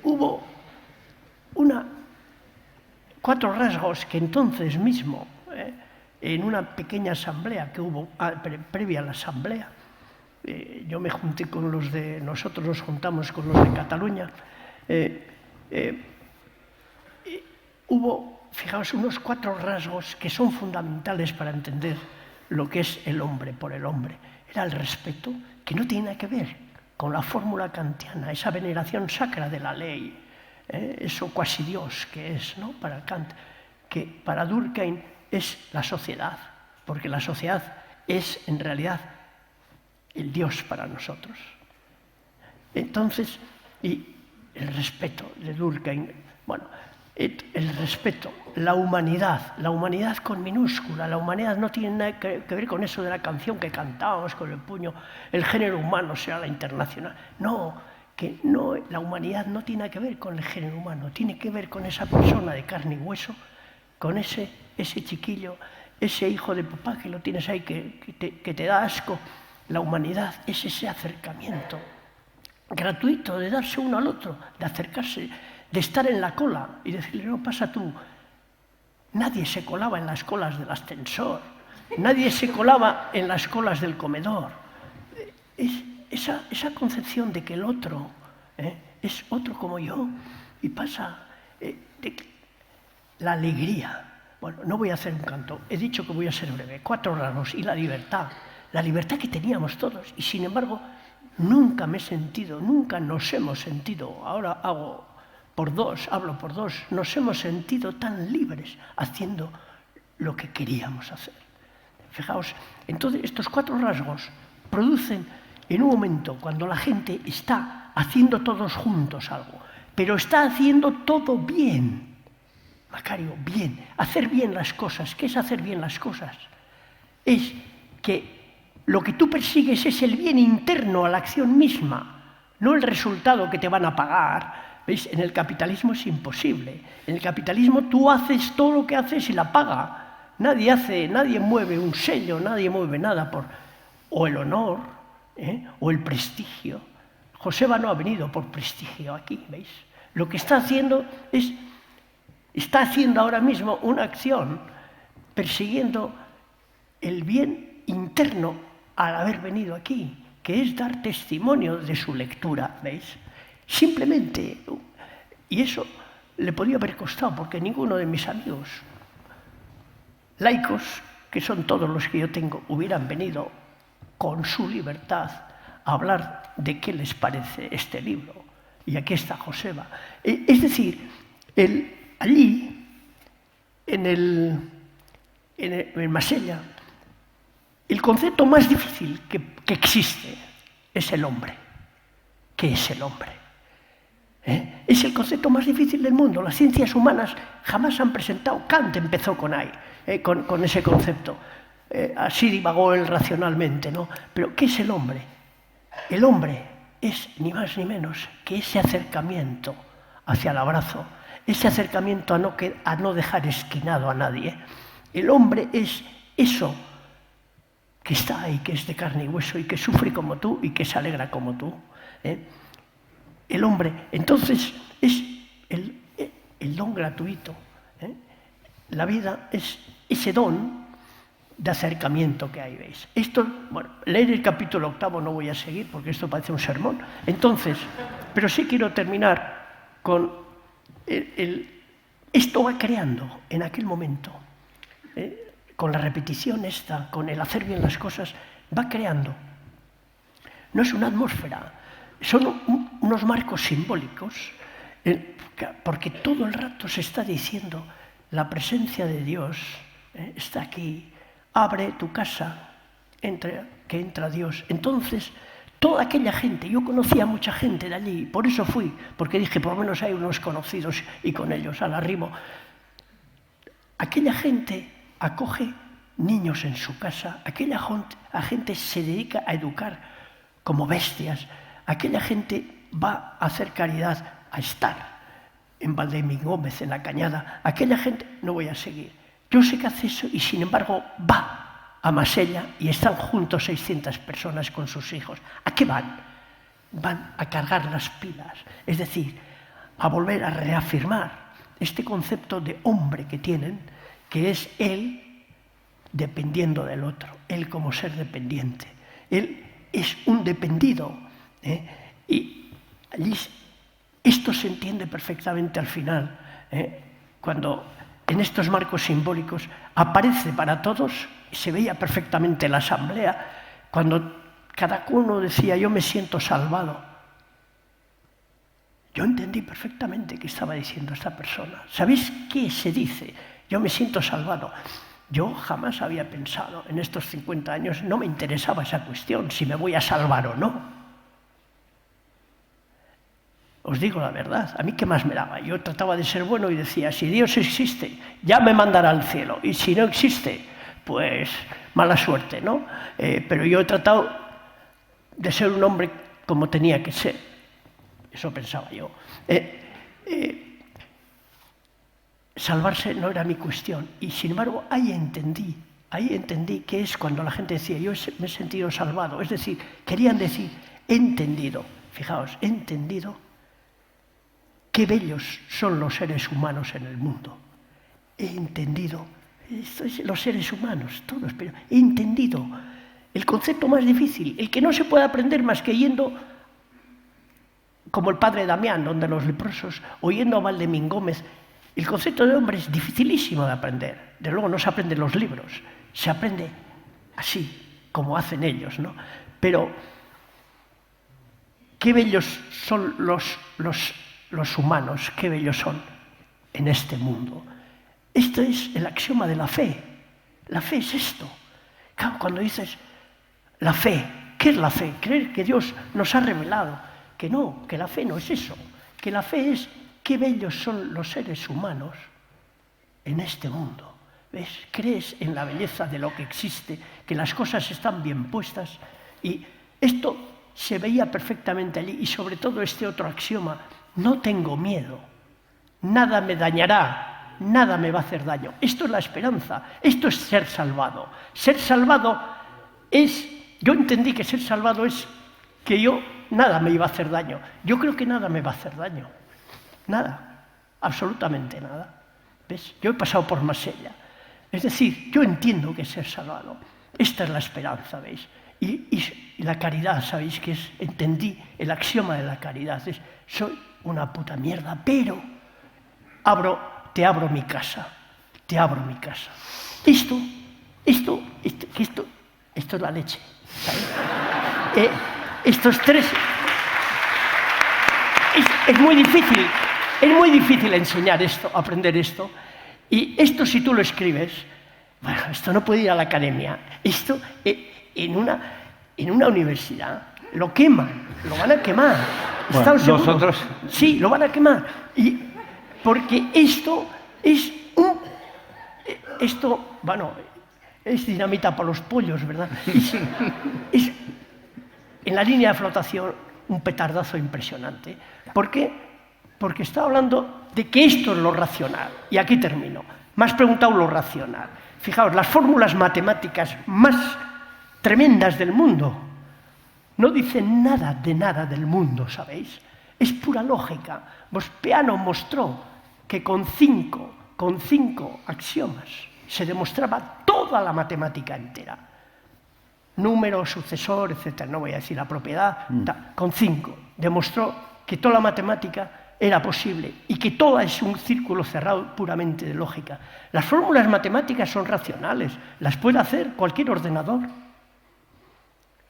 hubo 4 rasgos que entonces mismo, en una pequeña asamblea que hubo previa a la asamblea, yo me junté con los de... Nosotros nos juntamos con los de Cataluña. Hubo, fijaos, unos 4 rasgos que son fundamentales para entender lo que es el hombre por el hombre. Era el respeto, que no tiene nada que ver con la fórmula kantiana, esa veneración sacra de la ley, eso cuasi Dios que es, ¿no?, para Kant, que para Durkheim es la sociedad, porque la sociedad es en realidad el Dios para nosotros. Entonces, y el respeto de Durkheim, bueno, el respeto, la humanidad con minúscula, la humanidad no tiene nada que ver con eso de la canción que cantábamos con el puño, el género humano será la internacional. No, que no, la humanidad no tiene que ver con el género humano, tiene que ver con esa persona de carne y hueso, con ese chiquillo, ese hijo de papá que lo tienes ahí, que te da asco. La humanidad es ese acercamiento gratuito de darse uno al otro, de acercarse, de estar en la cola y decirle: no, pasa tú. Nadie se colaba en las colas del ascensor, nadie se colaba en las colas del comedor. Esa concepción de que el otro es otro como yo, y pasa la alegría. Bueno, no voy a hacer un canto, he dicho que voy a ser breve. 4 rasgos y la libertad que teníamos todos, y sin embargo nunca me he sentido, nunca nos hemos sentido, ahora hago por dos, hablo por dos, nos hemos sentido tan libres haciendo lo que queríamos hacer. Fijaos, entonces estos 4 rasgos producen en un momento cuando la gente está haciendo todos juntos algo, pero está haciendo todo bien. Macario, bien, hacer bien las cosas. ¿Qué es hacer bien las cosas? Es que lo que tú persigues es el bien interno a la acción misma, no el resultado que te van a pagar. ¿Veis? En el capitalismo es imposible. En el capitalismo tú haces todo lo que haces y la paga. Nadie mueve un sello, nadie mueve nada por o el honor, o el prestigio. Joseba no ha venido por prestigio aquí, ¿veis? Lo que está haciendo ahora mismo una acción persiguiendo el bien interno al haber venido aquí, que es dar testimonio de su lectura, ¿veis? Simplemente, y eso le podía haber costado, porque ninguno de mis amigos laicos, que son todos los que yo tengo, hubieran venido con su libertad a hablar de qué les parece este libro. Y aquí está Joseba. Es decir, allí, en Marsella, el concepto más difícil que existe es el hombre. ¿Qué es el hombre? Es el concepto más difícil del mundo. Las ciencias humanas jamás han presentado. Kant empezó con ese concepto. Así divagó él racionalmente, ¿no? Pero ¿qué es el hombre? El hombre es ni más ni menos que ese acercamiento hacia el abrazo, ese acercamiento a no dejar esquinado a nadie. El hombre es eso que está ahí, que es de carne y hueso y que sufre como tú y que se alegra como tú. El hombre, entonces, es el don gratuito. La vida es ese don de acercamiento que hay, ¿veis? Esto, bueno, leer el capítulo 8 no voy a seguir porque esto parece un sermón. Entonces, pero sí quiero terminar con esto va creando en aquel momento, con la repetición esta, con el hacer bien las cosas, va creando. No es una atmósfera, son unos marcos simbólicos, porque todo el rato se está diciendo la presencia de Dios está aquí. Abre tu casa, que entra Dios. Entonces, toda aquella gente, yo conocía a mucha gente de allí, por eso fui, porque dije, por lo menos hay unos conocidos y con ellos al arrimo. Aquella gente acoge niños en su casa, aquella gente se dedica a educar como bestias, aquella gente va a hacer caridad, a estar en Valdemingómez, en la Cañada, aquella gente, no voy a seguir. Yo sé que hace eso y, sin embargo, va a Marsella y están juntos 600 personas con sus hijos. ¿A qué van? Van a cargar las pilas, es decir, a volver a reafirmar este concepto de hombre que tienen, que es él dependiendo del otro, él como ser dependiente. Él es un dependido. Y allí esto se entiende perfectamente al final, cuando en estos marcos simbólicos aparece para todos, se veía perfectamente la asamblea, cuando cada uno decía, yo me siento salvado. Yo entendí perfectamente qué estaba diciendo esta persona. ¿Sabéis qué se dice? Yo me siento salvado. Yo jamás había pensado, en estos 50 años, no me interesaba esa cuestión, si me voy a salvar o no. Os digo la verdad, a mí qué más me daba. Yo trataba de ser bueno y decía, si Dios existe, ya me mandará al cielo. Y si no existe, pues mala suerte, ¿no? Pero yo he tratado de ser un hombre como tenía que ser. Eso pensaba yo. Salvarse no era mi cuestión. Y sin embargo, ahí entendí que es cuando la gente decía, yo me he sentido salvado. Es decir, querían decir, he entendido, fijaos, he entendido qué bellos son los seres humanos en el mundo. He entendido, los seres humanos, todos, pero he entendido el concepto más difícil, el que no se puede aprender más que yendo, como el padre Damián, donde los leprosos, o yendo a Valdemingómez. El concepto de hombre es dificilísimo de aprender. De luego no se aprende en los libros, se aprende así, como hacen ellos, ¿no? Pero qué bellos son los los humanos, qué bellos son en este mundo. Esto es el axioma de la fe. La fe es esto. Claro, cuando dices la fe, ¿qué es la fe? Creer que Dios nos ha revelado. Que no, que la fe no es eso. Que la fe es qué bellos son los seres humanos en este mundo. ¿Ves? Crees en la belleza de lo que existe, que las cosas están bien puestas. Y esto se veía perfectamente allí. Y sobre todo este otro axioma, no tengo miedo. Nada me dañará, nada me va a hacer daño. Esto es la esperanza, esto es ser salvado. Ser salvado es, yo entendí que ser salvado es que nada me iba a hacer daño. Yo creo que nada me va a hacer daño. Nada, absolutamente nada. ¿Ves? Yo he pasado por Marsella. Es decir, yo entiendo que es ser salvado. Esta es la esperanza, ¿veis? Y la caridad, ¿sabéis qué es? Entendí el axioma de la caridad. Es, soy una puta mierda, pero te abro mi casa. Te abro mi casa. Esto es la leche. ¿Sabes? Estos tres... Es muy difícil enseñar esto, aprender esto. Y esto, si tú lo escribes, bueno, esto no puede ir a la academia. Esto, en una universidad, lo queman, lo van a quemar. Bueno, nosotros... Sí, lo van a quemar. Porque esto es es dinamita para los pollos, ¿verdad? Es en la línea de flotación un petardazo impresionante. ¿Por qué? Porque está hablando de que esto es lo racional. Y aquí termino. Me has preguntado lo racional. Fijaos, las fórmulas matemáticas más tremendas del mundo no dicen nada del mundo, ¿sabéis? Es pura lógica. Peano mostró que con cinco axiomas se demostraba toda la matemática entera. Número, sucesor, etc. No voy a decir la propiedad. Con 5 demostró que toda la matemática era posible y que todo es un círculo cerrado puramente de lógica. Las fórmulas matemáticas son racionales, las puede hacer cualquier ordenador.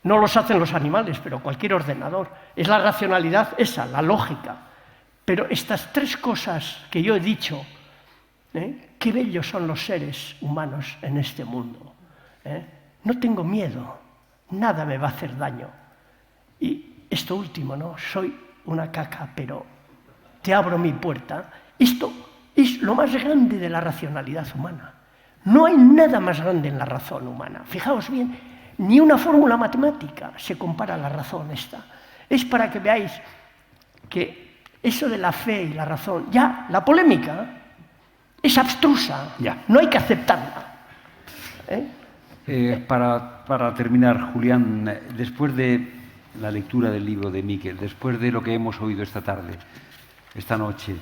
No los hacen los animales, pero cualquier ordenador. Es la racionalidad esa, la lógica. Pero estas tres cosas que yo he dicho, qué bellos son los seres humanos en este mundo. No tengo miedo, nada me va a hacer daño. Y esto último, ¿no? Soy una caca, pero te abro mi puerta. Esto es lo más grande de la racionalidad humana. No hay nada más grande en la razón humana. Fijaos bien, ni una fórmula matemática se compara a la razón esta. Es para que veáis que eso de la fe y la razón, ya, la polémica es abstrusa, ya, no hay que aceptarla. Para terminar, Julián, después de la lectura del libro de Miquel, después de lo que hemos oído esta tarde, esta noche,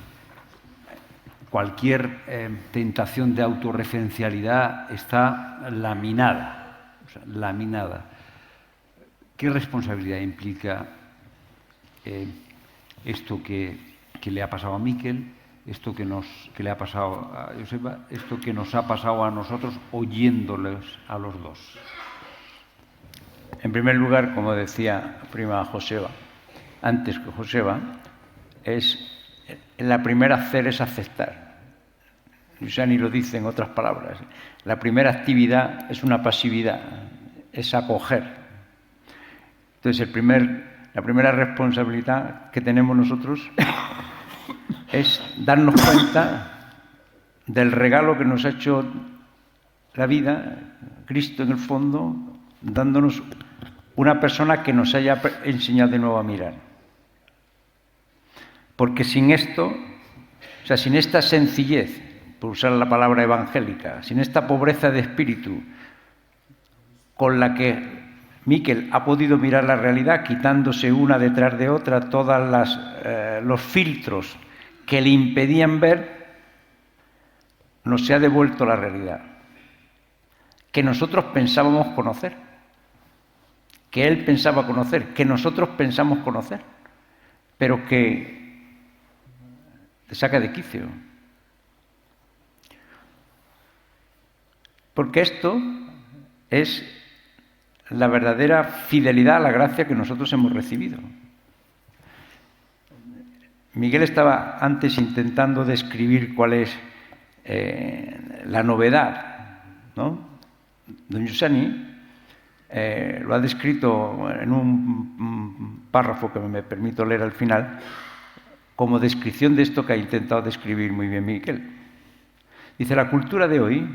cualquier tentación de autorreferencialidad está laminada. O sea, laminada. ¿Qué responsabilidad implica esto que le ha pasado a Miquel, esto que le ha pasado a Joseba, esto que nos ha pasado a nosotros oyéndoles a los dos? En primer lugar, como decía prima Joseba, antes que Joseba, la primera hacer es aceptar. Luciani lo dice en otras palabras. La primera actividad es una pasividad, es acoger. Entonces, la primera responsabilidad que tenemos nosotros es darnos cuenta del regalo que nos ha hecho la vida, Cristo en el fondo, dándonos una persona que nos haya enseñado de nuevo a mirar. Porque sin esto, o sea, sin esta sencillez, por usar la palabra evangélica, sin esta pobreza de espíritu con la que Miquel ha podido mirar la realidad, quitándose una detrás de otra todos los filtros que le impedían ver, nos se ha devuelto la realidad que nosotros pensábamos conocer, que él pensaba conocer, que nosotros pensamos conocer, pero que te saca de quicio. Porque esto es la verdadera fidelidad a la gracia que nosotros hemos recibido. Miguel estaba antes intentando describir cuál es la novedad, ¿no? Don Giussani lo ha descrito en un párrafo que me permito leer al final como descripción de esto que ha intentado describir muy bien Miguel. Dice, la cultura de hoy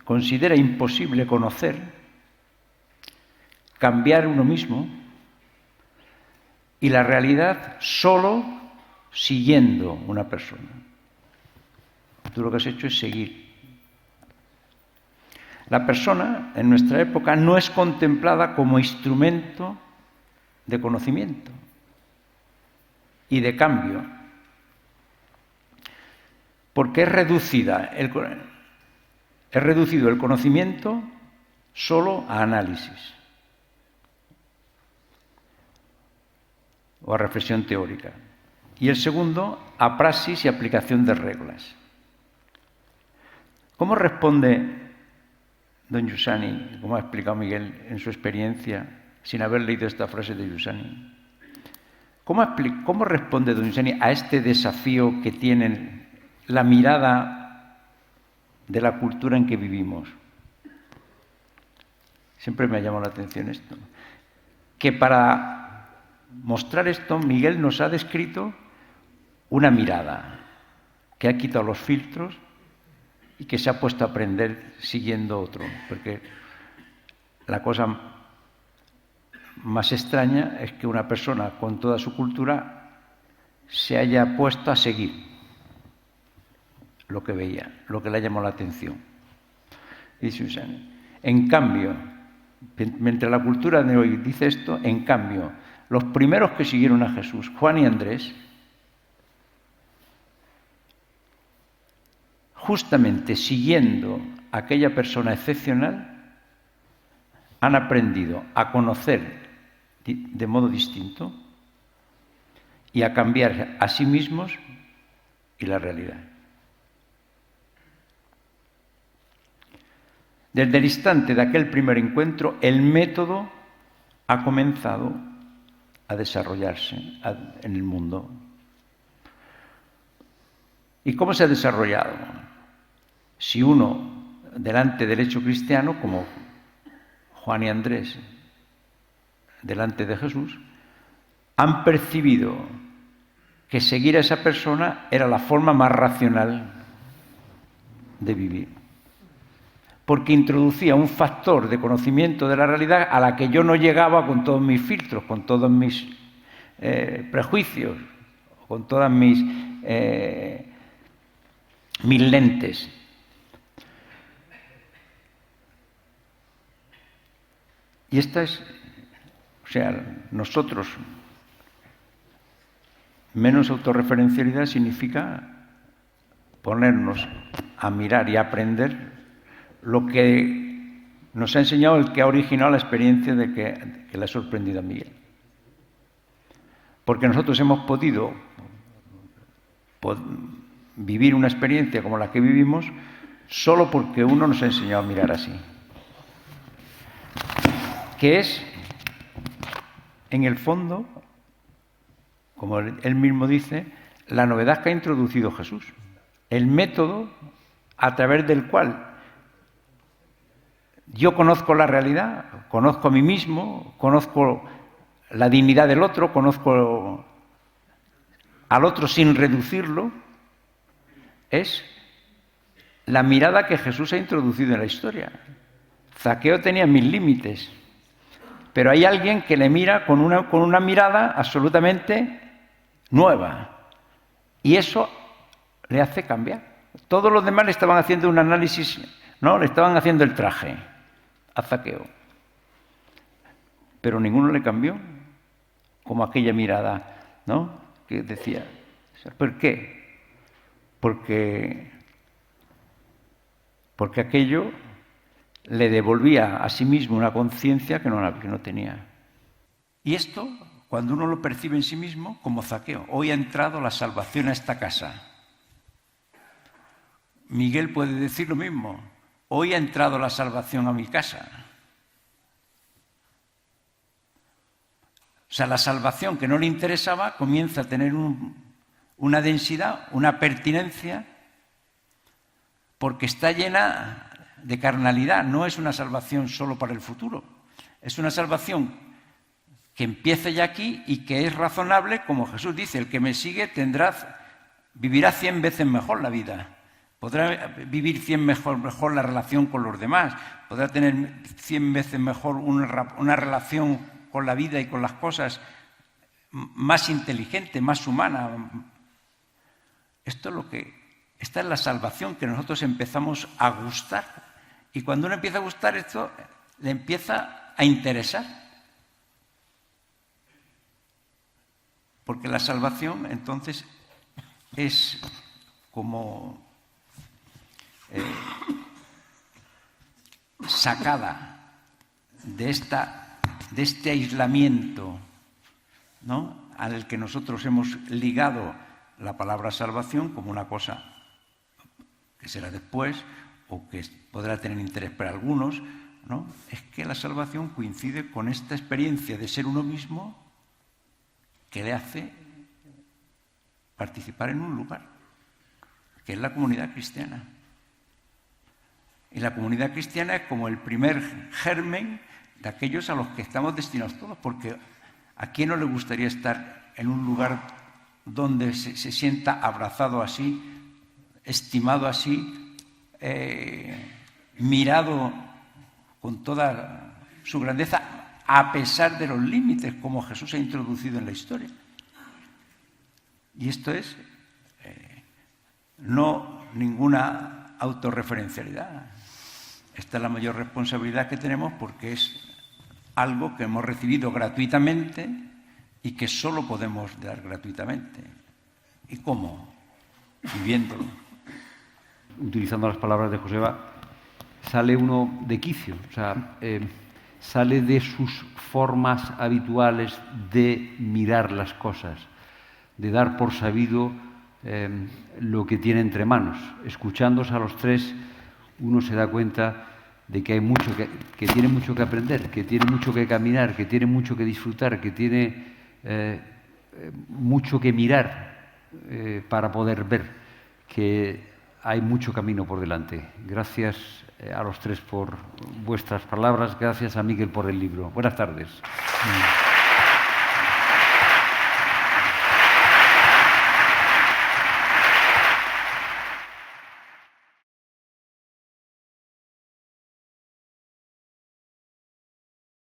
considera imposible conocer, cambiar uno mismo y la realidad solo siguiendo una persona. Tú lo que has hecho es seguir. La persona en nuestra época no es contemplada como instrumento de conocimiento y de cambio, porque es reducido el conocimiento solo a análisis o a reflexión teórica, y el segundo a praxis y aplicación de reglas. ¿Cómo responde don Giussani, como ha explicado Miguel en su experiencia, sin haber leído esta frase de Giussani? ¿Cómo responde don Giussani a este desafío que tiene la mirada de la cultura en que vivimos? Siempre me ha llamado la atención esto. Que para mostrar esto, Miguel nos ha descrito una mirada que ha quitado los filtros y que se ha puesto a aprender siguiendo otro, porque la cosa más extraña es que una persona con toda su cultura se haya puesto a seguir lo que veía, lo que le ha llamado la atención. Y Giussani, en cambio, mientras la cultura de hoy dice esto, en cambio, los primeros que siguieron a Jesús, Juan y Andrés, justamente siguiendo a aquella persona excepcional, han aprendido a conocer de modo distinto y a cambiar a sí mismos y la realidad. Desde el instante de aquel primer encuentro, el método ha comenzado a desarrollarse en el mundo. ¿Y cómo se ha desarrollado? Si uno, delante del hecho cristiano, como Juan y Andrés, delante de Jesús, han percibido que seguir a esa persona era la forma más racional de vivir, porque introducía un factor de conocimiento de la realidad a la que yo no llegaba con todos mis filtros, con todos mis prejuicios, con todas mis lentes. Y esta es, nosotros, menos autorreferencialidad significa ponernos a mirar y a aprender lo que nos ha enseñado el que ha originado la experiencia de que le ha sorprendido a Miguel. Porque nosotros hemos podido vivir una experiencia como la que vivimos solo porque uno nos ha enseñado a mirar así. Que es, en el fondo, como él mismo dice, la novedad que ha introducido Jesús. El método a través del cual yo conozco la realidad, conozco a mí mismo, conozco la dignidad del otro, conozco al otro sin reducirlo, es la mirada que Jesús ha introducido en la historia. Zaqueo tenía 1000 límites, pero hay alguien que le mira con una mirada absolutamente nueva, y eso le hace cambiar. Todos los demás le estaban haciendo un análisis, ¿no? Le estaban haciendo el traje a Zaqueo, pero ninguno le cambió, como aquella mirada, ¿no? Que decía, ¿por qué? Porque aquello le devolvía a sí mismo una conciencia que no tenía. Y esto, cuando uno lo percibe en sí mismo, como Zaqueo, hoy ha entrado la salvación a esta casa. Miguel puede decir lo mismo, hoy ha entrado la salvación a mi casa. O sea, la salvación que no le interesaba comienza a tener una densidad, una pertinencia, porque está llena de carnalidad. No es una salvación solo para el futuro, es una salvación que empieza ya aquí y que es razonable, como Jesús dice: el que me sigue vivirá 100 veces mejor la vida, podrá vivir 100 mejor la relación con los demás, podrá tener 100 veces mejor una relación con la vida y con las cosas más inteligente, más humana. Esta es la salvación que nosotros empezamos a gustar. Y cuando uno empieza a gustar esto, le empieza a interesar. Porque la salvación, entonces, es como sacada de este aislamiento, ¿no?, al que nosotros hemos ligado la palabra salvación como una cosa que será después o que podrá tener interés para algunos, ¿no? Es que la salvación coincide con esta experiencia de ser uno mismo que le hace participar en un lugar, que es la comunidad cristiana. Y la comunidad cristiana es como el primer germen de aquellos a los que estamos destinados todos, porque ¿a quién no le gustaría estar en un lugar donde se sienta abrazado así, estimado así, mirado con toda su grandeza, a pesar de los límites, como Jesús ha introducido en la historia? Y esto es no ninguna autorreferencialidad. Esta es la mayor responsabilidad que tenemos, porque es algo que hemos recibido gratuitamente y que solo podemos dar gratuitamente. ¿Y cómo? Viviéndolo. Utilizando las palabras de Joseba, sale uno de quicio, o sea, sale de sus formas habituales de mirar las cosas, de dar por sabido lo que tiene entre manos. Escuchándose a los tres, uno se da cuenta de que hay mucho que tiene mucho que aprender, que tiene mucho que caminar, que tiene mucho que disfrutar, que tiene mucho que mirar para poder ver, que hay mucho camino por delante. Gracias a los tres por vuestras palabras, gracias a Miguel por el libro. Buenas tardes.